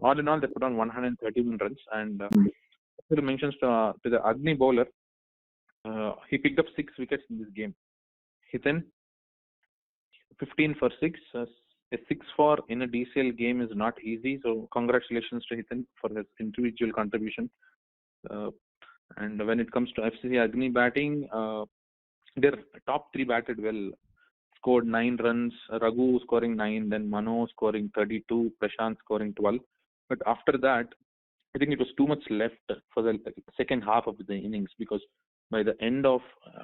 all in all, they put on 131 runs. And mentions to the Agni bowler, he picked up 6 wickets in this game. Hithan, 15 for 6. A 6-4 in a DCL game is not easy. So congratulations to Hithan for his individual contribution. And when it comes to FCC Agni batting, their top 3 batted well, scored 9 runs. Raghu scoring 9, then Mano scoring 32, Prashant scoring 12. But after that, I think it was too much left for the second half of the innings, because by the end of,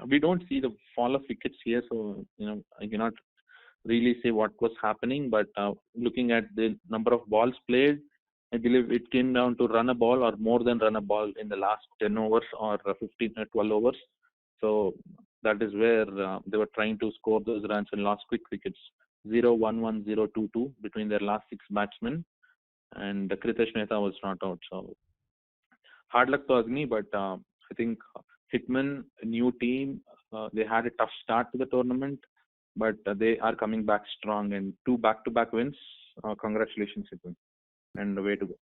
we don't see the fall of wickets here, so I cannot really say what was happening, but looking at the number of balls played, I believe it came down to run a ball or more than run a ball in the last 10 overs or 15 or 12 overs. So that is where they were trying to score those runs and lost quick wickets. 0-1-1, 0-2-2 between their last 6 batsmen, and Kritesh Mehta was not out. So hard luck to Agni, but I think Hitman, new team, they had a tough start to the tournament, but they are coming back strong, and 2 back-to-back wins. Congratulations, Hitman, and way to go.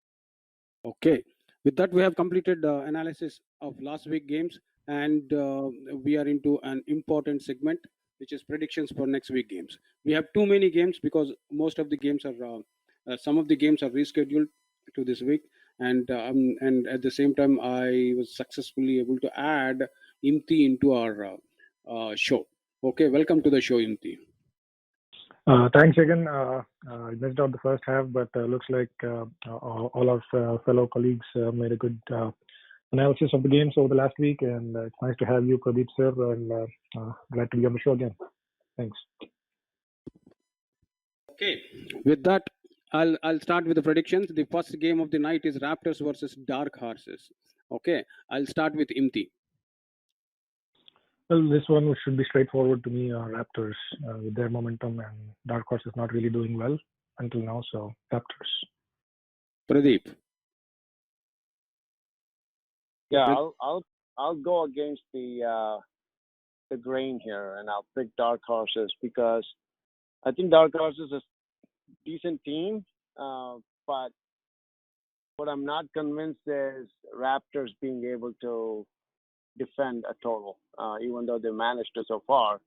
Okay. With that, we have completed analysis of last week games, and we are into an important segment, which is predictions for next week games. We have too many games because most of the games are, some of the games are rescheduled to this week, and at the same time, I was successfully able to add Imti into our show. Okay, welcome to the show, Imti. Thanks again. I missed out the first half, but looks like all our fellow colleagues made a good analysis of the games over the last week, and it's nice to have you, Pradeep sir, and glad to be on the show again. Thanks. Okay, with that, I'll start with the predictions. The first game of the night is Raptors versus Dark Horses. Okay, I'll start with Imti. Well, this one should be straightforward to me. Raptors with their momentum, and Dark Horse is not really doing well until now, so Raptors. Pradeep. Yeah, I'll go against the grain here, and I'll pick Dark Horses because I think Dark Horses is a decent team, but what I'm not convinced is Raptors being able to defend a total, even though they managed to so far.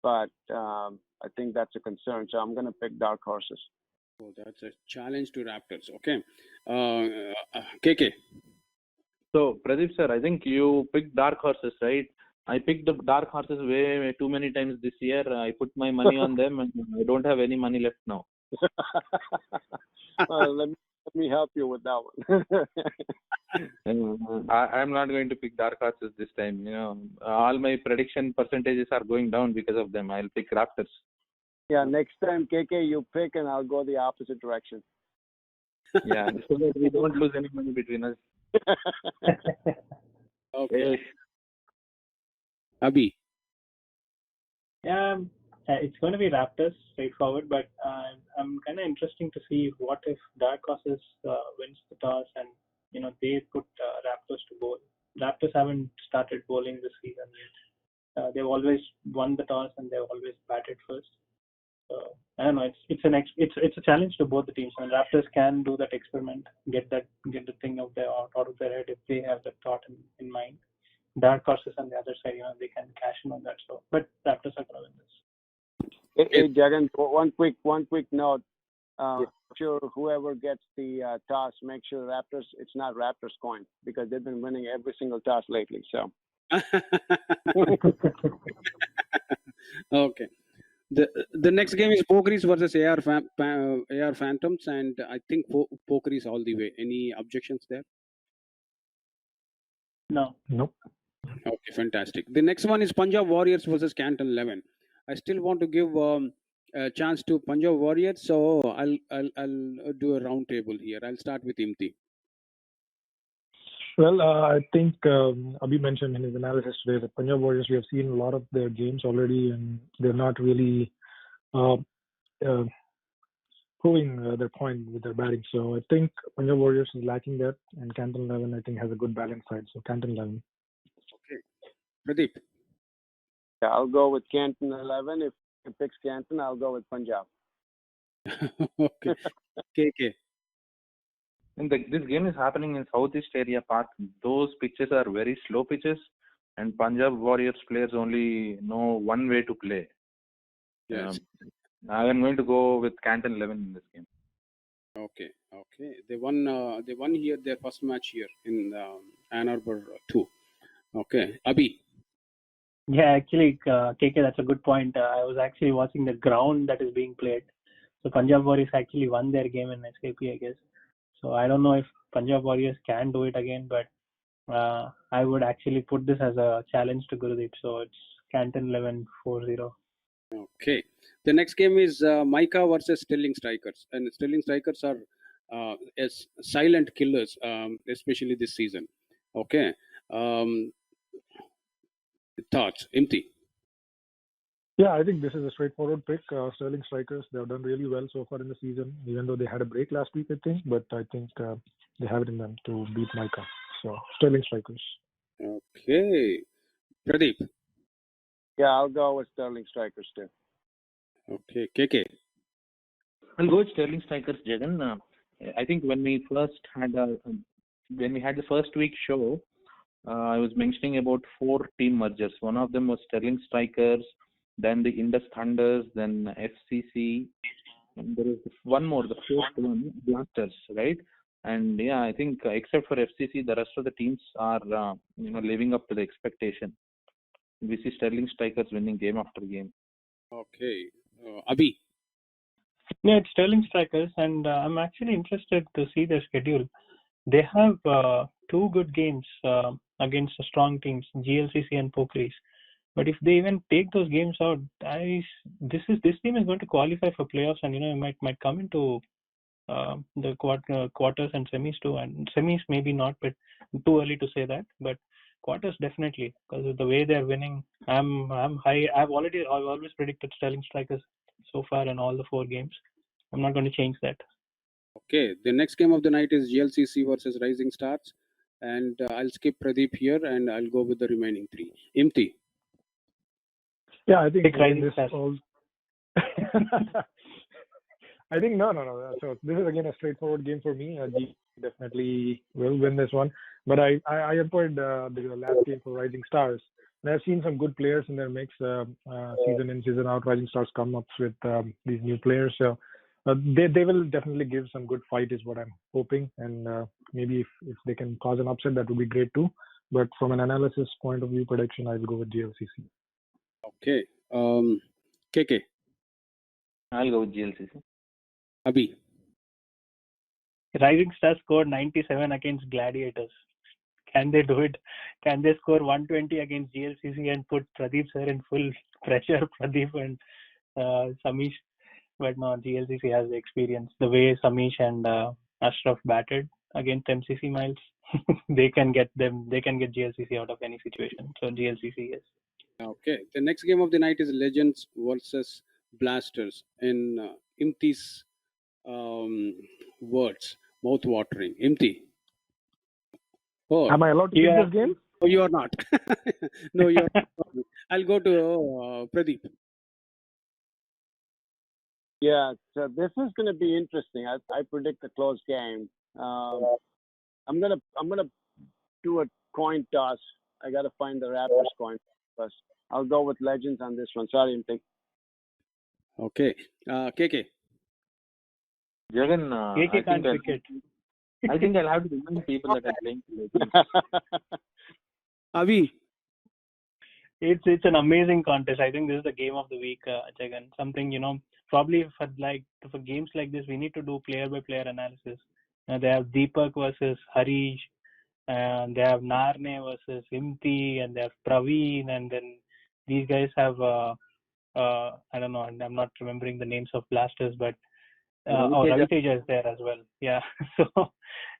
But I think that's a concern, so I'm going to pick Dark Horses. Oh, that's a challenge to Raptors. Okay, KK. So Pradeep sir, I think you picked Dark Horses, right? I picked the Dark Horses way too many times this year. I put my money on them, and I don't have any money left now. Let me help you with that one. I'm not going to pick Dark Horses this time. All my prediction percentages are going down because of them. I'll pick Raptors. Yeah, next time, KK, you pick, and I'll go the opposite direction. Yeah, so that we don't lose any money between us. Okay. Abhi. Yeah, it's going to be Raptors, straightforward, but I'm kind of interesting to see what if Dark Horses wins the toss and they put Raptors to bowl. Raptors haven't started bowling this season yet. They've always won the toss and they've always batted first. So I don't know. It's a challenge to both the teams. And Raptors can do that experiment, get the thing out of their head if they have that thought in mind. Dark Horses on the other side, they can cash in on that. So, but Raptors are going to win this. Hey, Jagan, one quick note. Sure, whoever gets the toss, make sure Raptors. It's not Raptors coin because they've been winning every single toss lately. So. Okay. The next game is Pokeries versus AR Phantoms, and I think Pokeries all the way. Any objections there? No. Nope. Okay, fantastic. The next one is Punjab Warriors versus Canton 11. I still want to give a chance to Punjab Warriors, so I'll do a round table here. I'll start with Imti. Well, I think Abhi mentioned in his analysis today that Punjab Warriors, we have seen a lot of their games already, and they're not really proving their point with their batting. So I think Punjab Warriors is lacking that, and Canton 11, I think, has a good balance side. So Canton 11. Okay. Pradeep. Yeah, I'll go with Canton 11. If he picks Canton, I'll go with Punjab. Okay. KK. And this game is happening in Southeast Area Park. Those pitches are very slow pitches, and Punjab Warriors players only know one way to play. Yes. I am going to go with Canton 11 in this game. Okay. They won here their first match here in Ann Arbor 2. Okay. Abhi. Yeah, actually, KK, that's a good point. I was actually watching the ground that is being played. So Punjab Warriors actually won their game in SKP, I guess. So I don't know if Punjab Warriors can do it again, but I would actually put this as a challenge to Gurudeep. So it's Canton 11 4-0. Okay. The next game is Micah versus Sterling Strikers, and Sterling Strikers are as silent killers, especially this season. Okay, thoughts, Imti? Yeah, I think this is a straightforward pick. Sterling Strikers, they have done really well so far in the season, even though they had a break last week, I think. But I think they have it in them to beat Micah. So Sterling Strikers. Okay, Pradeep. Yeah, I'll go with Sterling Strikers too. Okay, KK. I'll go with Sterling Strikers, Jagan. I think when we had the first week show, I was mentioning about 4 team mergers. One of them was Sterling Strikers, then the Indus Thunders, then FCC. And there is one more, the 4th one, Blasters, right? And yeah, I think except for FCC, the rest of the teams are living up to the expectation. We see Sterling Strikers winning game after game. Okay, Abhi. Yeah, it's Sterling Strikers, and I'm actually interested to see their schedule. They have 2 good games against the strong teams, GLCC and Pokeries. But if they even take those games out, this team is going to qualify for playoffs, and it might come into the quarters and semis too. And semis maybe not, but too early to say that. But quarters definitely, because of the way they're winning. I'm high. I've always predicted Sterling Strikers so far in all the 4 games. I'm not going to change that. Okay, the next game of the night is GLCC versus Rising Stars, and I'll skip Pradeep here, and I'll go with the remaining 3. Imti. Yeah, I think Rising this Stars. all. I think no. So this is again a straightforward game for me. G definitely will win this one. But I employed the last game for Rising Stars. And I've seen some good players in their mix. Season in, season out, Rising Stars come up with these new players. So they will definitely give some good fight, is what I'm hoping. And maybe if they can cause an upset, that would be great too. But from an analysis point of view, prediction, I will go with GLCC. Okay, KK. I'll go with GLCC. Abhi. Rising Stars scored 97 against Gladiators. Can they do it? Can they score 120 against GLCC and put Pradeep sir in full pressure, Pradeep and Samish? But no, GLCC has the experience. The way Samish and Ashraf batted against MCC Miles, they can get GLCC out of any situation. So GLCC, yes. Okay, the next game of the night is Legends versus Blasters. In Imti's words, mouth-watering. Imti. Oh, Am I allowed to pick this game? Oh, you are not. No, you are not. I'll go to Pradeep. Yeah, so this is going to be interesting. I predict a close game. I'm gonna do a coin toss. I gotta find the Raptors coin first. I'll go with Legends on this one. Sorry, Imti. Okay, KK. Jagan, KK can't pick it. I think I'll have to remind people that I'm playing. Abhi. It's an amazing contest. I think this is the game of the week, Jagan. Something, probably for games like this, we need to do player-by-player analysis. They have Deepak versus Harish, and they have Narne versus Imti, and they have Praveen, and then these guys have, I don't know, I'm not remembering the names of Blasters, but Raviteja is there as well. Yeah, so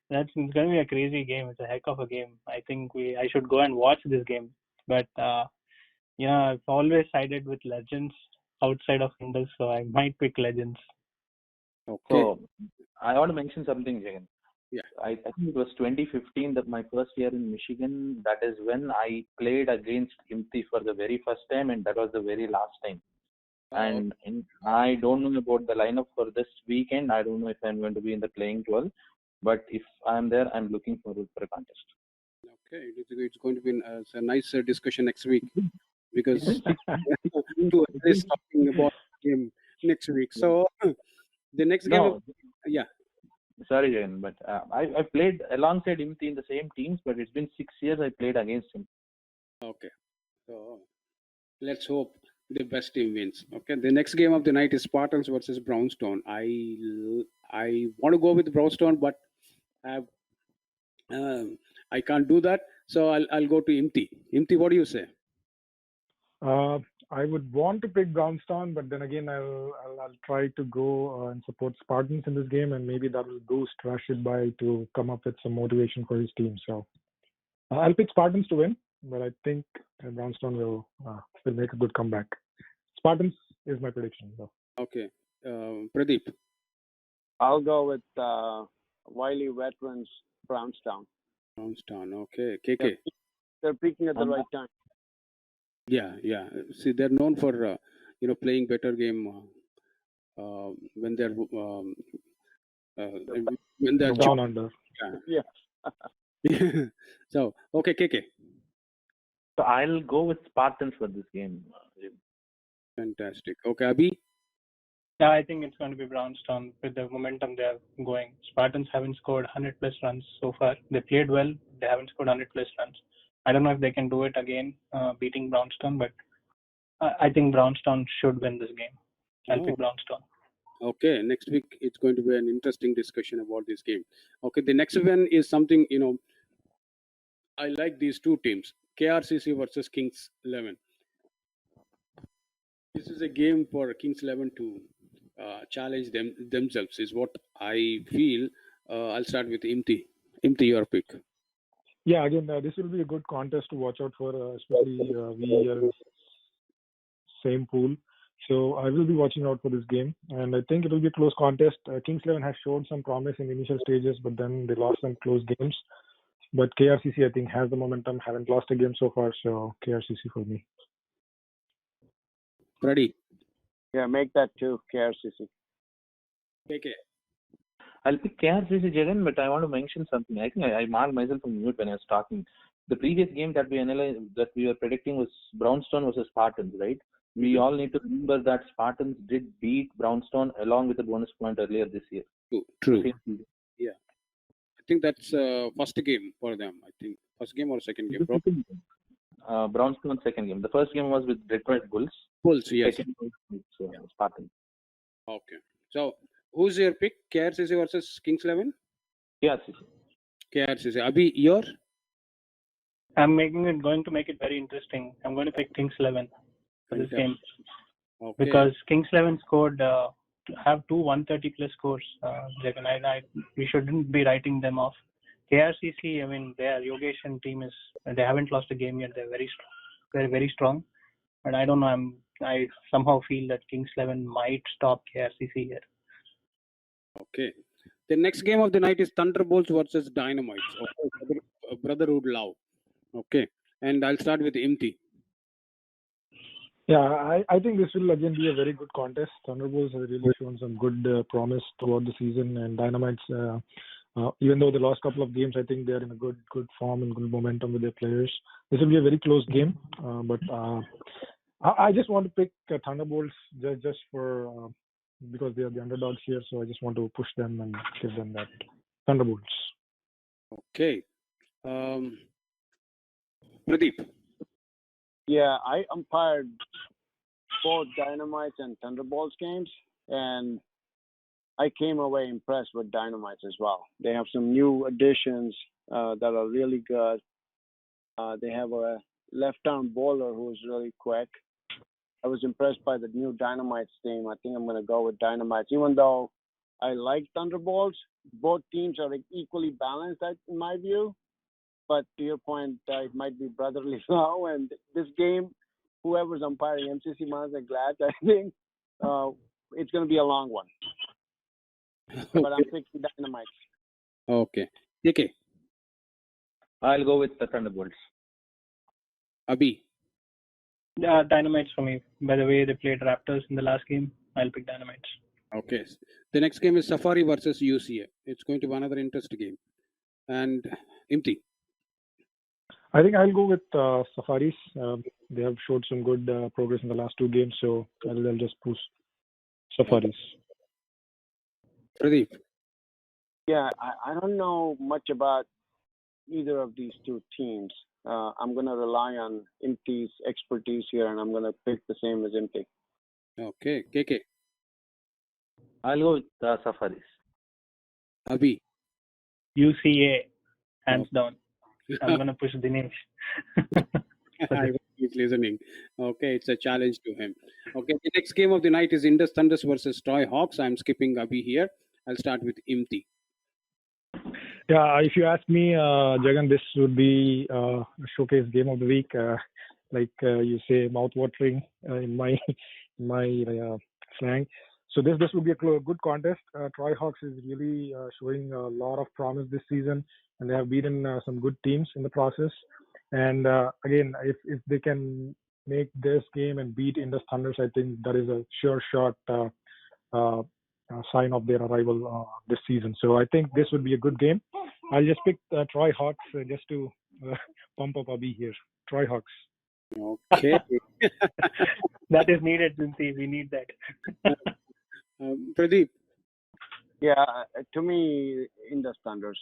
it's going to be a crazy game. It's a heck of a game. I think I should go and watch this game. But I've always sided with Legends outside of Indus, so I might pick Legends. Okay. So I want to mention something, Jagan. Yeah. I think it was 2015 that my first year in Michigan. That is when I played against Imti for the very first time, and that was the very last time. And I don't know about the lineup for this weekend. I don't know if I'm going to be in the playing 12, but if I'm there, I'm looking forward for a contest. Okay, it's going to be a nice discussion next week, because two analysts talking about the game next week. So the next game, yeah. Sorry, Jayan, but I played alongside Imti in the same teams, but it's been 6 years I played against him. Okay, so let's hope the best team wins. Okay, the next game of the night is Spartans versus Brownstone. I want to go with Brownstone, but I can't do that. So I'll go to Imti. Imti, what do you say? I would want to pick Brownstown, but then again, I'll try to go and support Spartans in this game, and maybe that will boost Rashid Bhai to come up with some motivation for his team. So I'll pick Spartans to win, but I think Brownstown will make a good comeback. Spartans is my prediction. So. Okay, Pradeep. I'll go with Wiley Veterans Brownstown. Brownstown. Okay, KK. They're peaking at the right time. Yeah. See, they're known for playing better game when they're down under. Yeah. So okay, KK. So I'll go with Spartans for this game. Fantastic. Okay, Abhi. Yeah, I think it's going to be Brownstown with the momentum they're going. Spartans haven't scored 100 plus runs so far. They played well. They haven't scored 100 plus runs. I don't know if they can do it again, beating Brownstown, but I think Brownstown should win this game. I'll pick Brownstown. Okay, next week it's going to be an interesting discussion about this game. Okay, the next one is something, I like these two teams, KRCC versus Kings 11. This is a game for Kings 11 to challenge themselves, is what I feel. I'll start with Imti. Imti, your pick. Yeah, again, this will be a good contest to watch out for, especially we are in the same pool. So I will be watching out for this game, and I think it will be a close contest. Kings 11 has showed some promise in the initial stages, but then they lost some close games. But KRCC, I think, has the momentum, haven't lost a game so far, so KRCC for me. Pradeep. Yeah, make that too, KRCC. KK. I'll pick KRCC, Jagan, but I want to mention something. I think I marked myself on mute when I was talking. The previous game that we analyzed, that we were predicting was Brownstown versus Spartans, right? We all need to remember that Spartans did beat Brownstown along with a bonus point earlier this year. True. Yeah. I think that's first game for them. I think first game or second game. Brownstown second game. The first game was with Detroit Bulls. Bulls, yes. Second was with Spartans. Okay. So who's your pick? KRCC versus Kings 11? KRCC. KRCC. Abhi, your? I'm going to make it very interesting. I'm going to pick Kings 11 for this game. Okay. Because Kings 11 scored, have two 130 plus scores. We shouldn't be writing them off. KRCC, I mean, their Yogesh team they haven't lost a game yet. They're very strong. They're very strong. But I don't know. I somehow feel that Kings 11 might stop KRCC here. Okay. The next game of the night is Thunderbolts versus Dynamites. Okay. Brotherhood Love. Okay. And I'll start with Imti. Yeah, I think this will again be a very good contest. Thunderbolts have really shown some good promise throughout the season, and Dynamites, even though they lost a couple of games, I think they are in a good form and good momentum with their players. This will be a very close game, but I just want to pick Thunderbolts just for because they are the underdogs here, so I just want to push them and give them that Thunderbolts. Okay. Pradeep. Yeah, I umpired both Dynamites and Thunderbolts games, and I came away impressed with Dynamites as well. They have some new additions that are really good. They have a left-arm bowler who is really quick. I was impressed by the new Dynamites team. I think I'm going to go with Dynamites. Even though I like Thunderbolts, both teams are equally balanced in my view. But to your point, it might be brotherly now. And this game, whoever's umpiring, MCC Mazda Glad, I think it's going to be a long one. Okay. But I'm picking Dynamites. Okay. KK. I'll go with the Thunderbolts. Abhi. Yeah, Dynamites for me. By the way, they played Raptors in the last game. I'll pick Dynamites. Okay. The next game is Safari versus UCA. It's going to be another interesting game. And Imti. I think I'll go with Safaris. They have showed some good progress in the last two games, so I'll just push Safaris. Pradeep. Yeah, I don't know much about either of these two teams. I'm going to rely on Imti's expertise here, and I'm going to pick the same as Imti. Okay. KK. I'll go with Safaris. Abhi. UCA, hands down. I'm going to push Dinesh. He's listening. Okay, it's a challenge to him. Okay, the next game of the night is Indus Thunders versus Troy Hawks. I'm skipping Abhi here. I'll start with Imti. Yeah, if you ask me, Jagan, this would be a showcase game of the week. You say, mouth-watering in my in my slang. So this would be a good contest. Troy Hawks is really showing a lot of promise this season, and they have beaten some good teams in the process. And again, if they can make this game and beat Indus Thunders, I think that is a sure shot sign of their arrival this season. So I think this would be a good game. I'll just pick Troy Hawks just to pump up Abhi here. Troy Hawks. Okay. That is needed, Imti. We need that. Pradeep. Yeah, to me, Indus Thunders.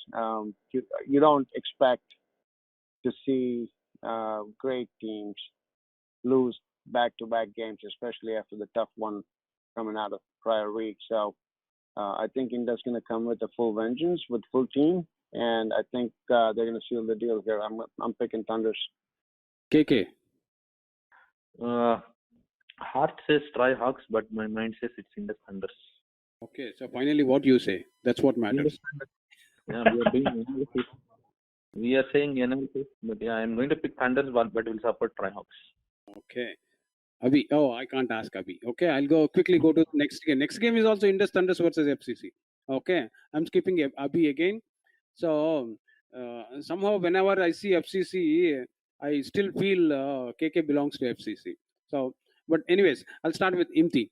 You don't expect to see great teams lose back-to-back games, especially after the tough one coming out of prior week. So I think Indus going to come with a full vengeance with full team, and I think they're going to seal the deal here. I'm picking Thunders. KK. Heart says Troy Hawks, but my mind says it's Indus Thunders. Okay, so finally, what you say? That's what matters. Yeah, we are doing analysis. We are saying analysis, but yeah, I'm going to pick Thunders, but will support Troy Hawks. Okay. Abhi. Oh, I can't ask Abhi. Okay, I'll quickly go to the next game. Next game is also Indus Thunders versus FCC. Okay, I'm skipping Abhi again. So somehow whenever I see FCC, I still feel KK belongs to FCC. So, but anyways, I'll start with Imti.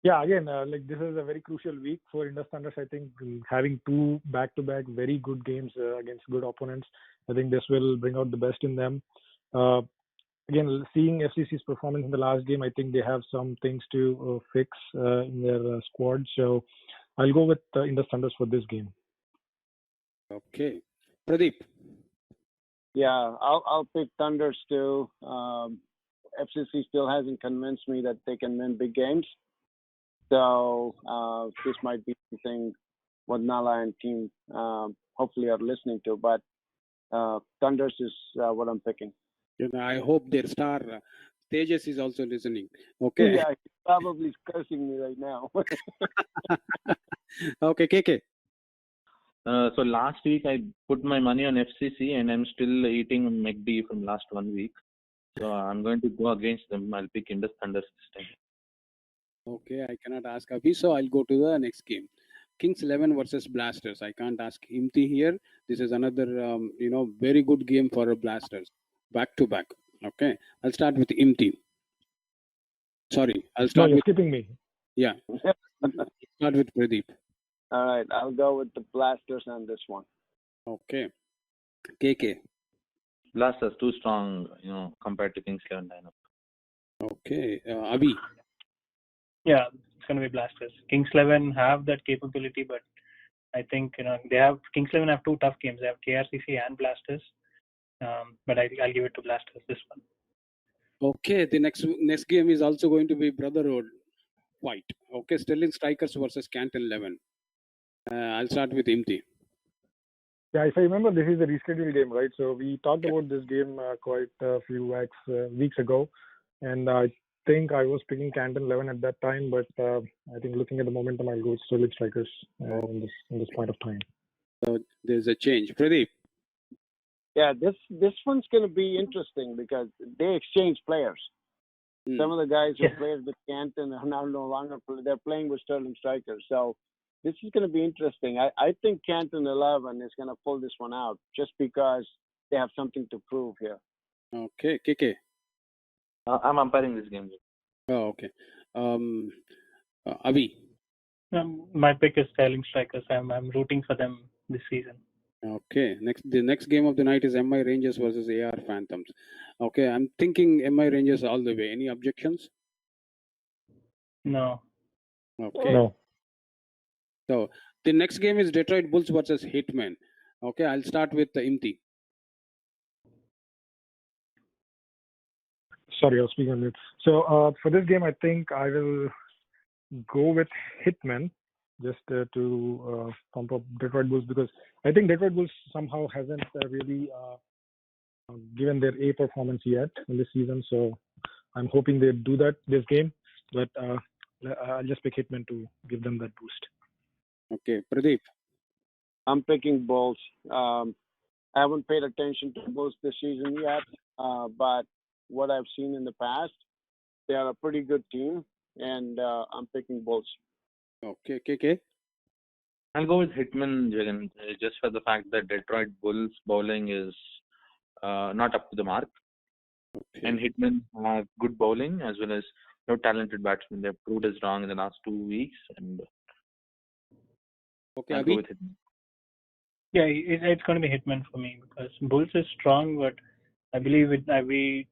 Yeah, again, this is a very crucial week for Indus Thunders. I think having two back-to-back very good games against good opponents, I think this will bring out the best in them. Again, seeing FCC's performance in the last game, I think they have some things to fix in their squad. So I'll go with Indus Thunders for this game. Okay. Pradeep. Yeah, I'll pick Thunders too. FCC still hasn't convinced me that they can win big games. So this might be something what Nala and team hopefully are listening to. But Thunders is what I'm picking. I hope their star Tejas is also listening. Okay. Yeah, he's probably cursing me right now. Okay, KK. So last week I put my money on FCC and I'm still eating McD from last 1 week. So I'm going to go against them. I'll pick Indus Thunders this time. Okay, I cannot ask Abhi, so I'll go to the next game. Kings 11 versus Blasters. I can't ask Imti here. This is another, very good game for Blasters. Back to back. Okay, I'll start with Imti. Sorry, I'll start you're with... skipping me. Yeah. Start with Pradeep. All right, I'll go with the Blasters on this one. Okay. KK. Blasters too strong, compared to Kings 11 lineup. Okay. Abhi. Yeah, it's going to be Blasters. Kings 11 have that capability, but I think Kings 11 have two tough games. They have KRCC and Blasters, but I'll give it to Blasters this one. Okay, the next game is also going to be Brotherhood fight. Okay, Sterling Strikers versus Canton 11. I'll start with Imti. Yeah, if I remember, this is a rescheduled game, right? So we talked about this game quite a few weeks ago, and I think I was picking Canton 11 at that time, but I think looking at the momentum, I'll go with Sterling Strikers in this point of time. So there's a change. Pradeep. Yeah, this one's going to be interesting because they exchange players. Some of the guys who played with Canton are now no longer they're playing with Sterling Strikers. So this is going to be interesting. I think Canton 11 is going to pull this one out just because they have something to prove here. Okay, KK. I'm umpiring this game. Oh, okay. Abhi. My pick is Sterling Strikers. I'm rooting for them this season. Okay. The next game of the night is MI Rangers versus AR Phantoms. Okay, I'm thinking MI Rangers all the way. Any objections? No. Okay. No. So the next game is Detroit Bulls versus Hitmen. Okay, I'll start with Imti. Sorry, I was speaking on mute. So for this game, I think I will go with Hitmen just to pump up Detroit Bulls because I think Detroit Bulls somehow hasn't really given their A performance yet in this season. So I'm hoping they do that this game. But I'll just pick Hitman to give them that boost. Okay, Pradeep. I'm picking Bulls. I haven't paid attention to Bulls this season yet, but what I've seen in the past, they are a pretty good team, and I'm picking Bulls. Okay, KK. I'll go with Hitman, Jagan, just for the fact that Detroit Bulls bowling is not up to the mark. Okay. And Hitman have good bowling as well as talented batsmen. They've proved us wrong in the last 2 weeks, and Okay, I'll go Abhi. with Hitman. Yeah, it's going to be Hitman for me because Bulls is strong, but I believe I would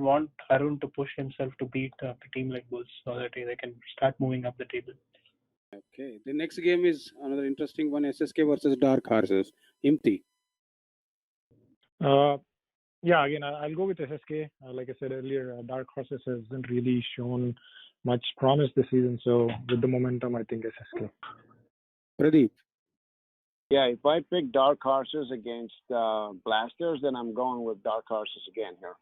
want Harun to push himself to beat a team like Bulls so that they can start moving up the table. Okay, the next game is another interesting one: SSK versus Dark Horses. Imti. Yeah, again, I'll go with SSK. Like I said earlier, Dark Horses hasn't really shown much promise this season. So with the momentum, I think SSK. Pradeep. Yeah, if I pick Dark Horses against Blasters, then I'm going with Dark Horses again here.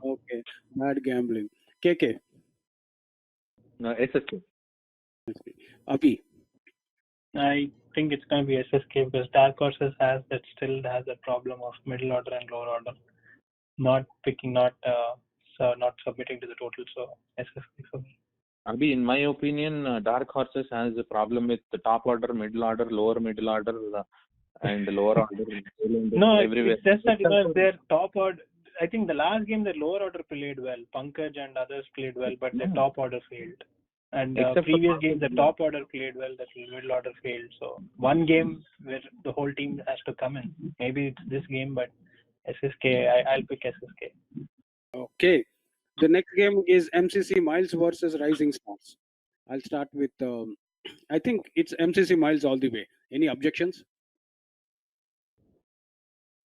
Okay, bad gambling. KK. SSK. Abhi. I think it's going to be SSK because Dark Horses still has a problem of middle order and lower order, not submitting to the total. So SSK for me. Abhi, in my opinion, Dark Horses has a problem with the top order, middle order, lower middle order, and the lower order. No, everywhere. it's just that their top order. I think the last game their lower order played well. Pankaj and others played well, but their top order failed. And previous games the top order played well, the middle order failed. So one game where the whole team has to come in. Maybe it's this game, but SSK. I'll pick SSK. Okay. The next game is MCC Miles versus Rising Stars. I'll start with, I think it's MCC Miles all the way. Any objections?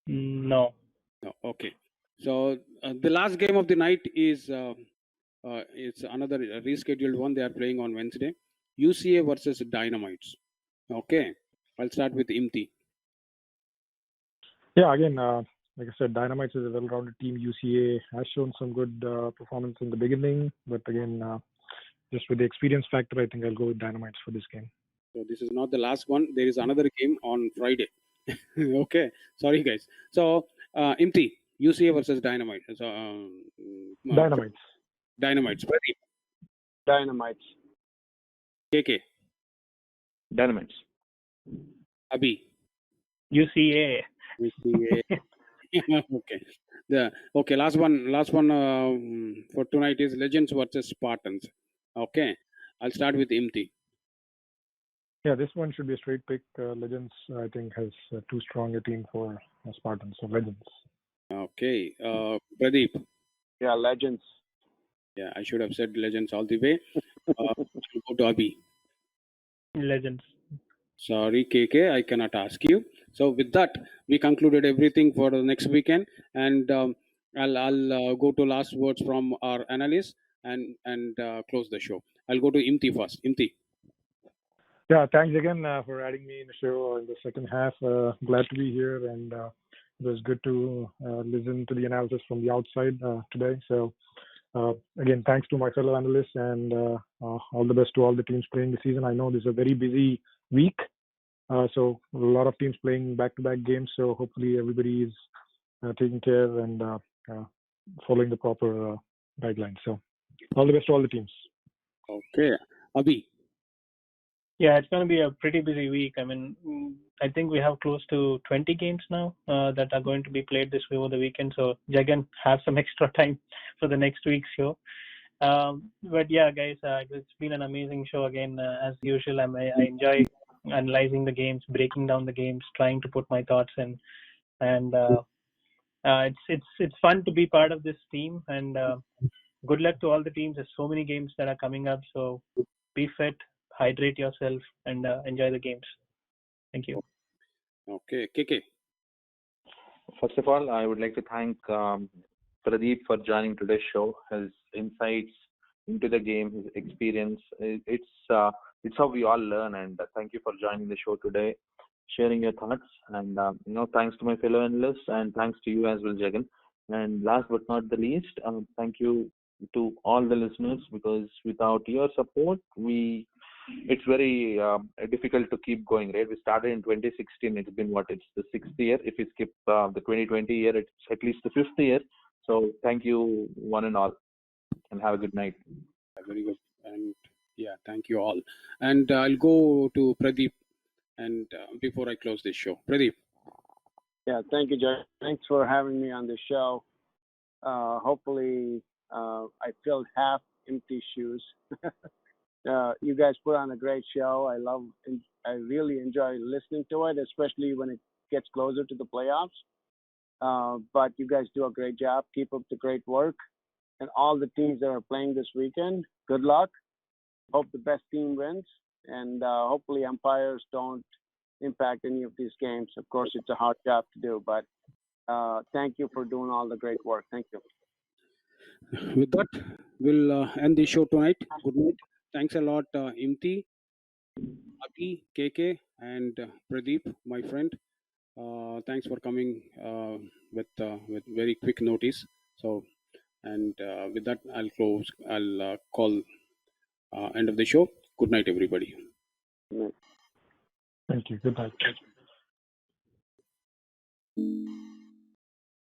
No. No. Okay. So the last game of the night is it's another rescheduled one. They are playing on Wednesday. UCA versus Dynamites. Okay. I'll start with Imti. Yeah, again, like I said, Dynamites is a well-rounded team. UCA has shown some good performance in the beginning, but again, just with the experience factor, I think I'll go with Dynamites for this game. So this is not the last one. There is another game on Friday. Okay. Sorry, guys. So Imti, UCA versus Dynamite. So Dynamites. Dynamites. Pradeep. Dynamites. KK. Dynamites. Abhi. UCA. Okay. Last one for tonight is Legends versus Spartans. Okay. I'll start with Imti. Yeah, this one should be a straight pick. Legends, I think, has too strong a team for Spartans. So Legends. Okay. Pradeep. Yeah, Legends. Yeah, I should have said Legends all the way. Go to Abhi. Legends. Sorry, KK, I cannot ask you. So with that, we concluded everything for the next weekend, and I'll go to last words from our analyst and close the show. I'll go to Imti first. Imti. Yeah, thanks again for adding me in the show in the second half. Glad to be here, and it was good to listen to the analysis from the outside today. So again, thanks to my fellow analysts, and all the best to all the teams playing this season. I know this is a very busy week, so a lot of teams playing back-to-back games. So hopefully everybody is taking care and following the proper guidelines. So all the best to all the teams. Okay, Abhi. Yeah, it's going to be a pretty busy week. I mean, I think we have close to 20 games now that are going to be played this way over the weekend. So, Jagan, have some extra time for the next week's show. But yeah, guys, it's been an amazing show again. As usual, I enjoy analyzing the games, breaking down the games, trying to put my thoughts in, and it's fun to be part of this team. And good luck to all the teams. There's so many games that are coming up. So be fit, hydrate yourself, and enjoy the games. Thank you. Okay, KK. First of all, I would like to thank Pradeep for joining today's show. His insights into the game, his experience, it's how we all learn. And thank you for joining the show today. sharing your thoughts. And thanks to my fellow analysts, and thanks to you as well, Jagan. And last but not the least, thank you to all the listeners, because without your support, it's very difficult to keep going, right? We started in 2016. It's been it's the 6th year. If we skip the 2020 year, it's at least the 5th year. So thank you one and all, and have a good night. Very good. And yeah, thank you all. And I'll go to Pradeep, and before I close this show, Pradeep. Yeah, thank you, Jack. Thanks for having me on the show. Hopefully, I filled half empty shoes. You guys put on a great show. I really enjoy listening to it, especially when it gets closer to the playoffs. But you guys do a great job. Keep up the great work. And all the teams that are playing this weekend, good luck. Hope the best team wins. And hopefully umpires don't impact any of these games. Of course, it's a hard job to do, but thank you for doing all the great work. Thank you. With that, we'll end the show tonight. Good night. Thanks a lot, Imti, Abhi, KK, and Pradeep, my friend. Thanks for coming with very quick notice. So, and with that, I'll close. I'll call end of the show. Good night, everybody. Good night. Thank you. Good night.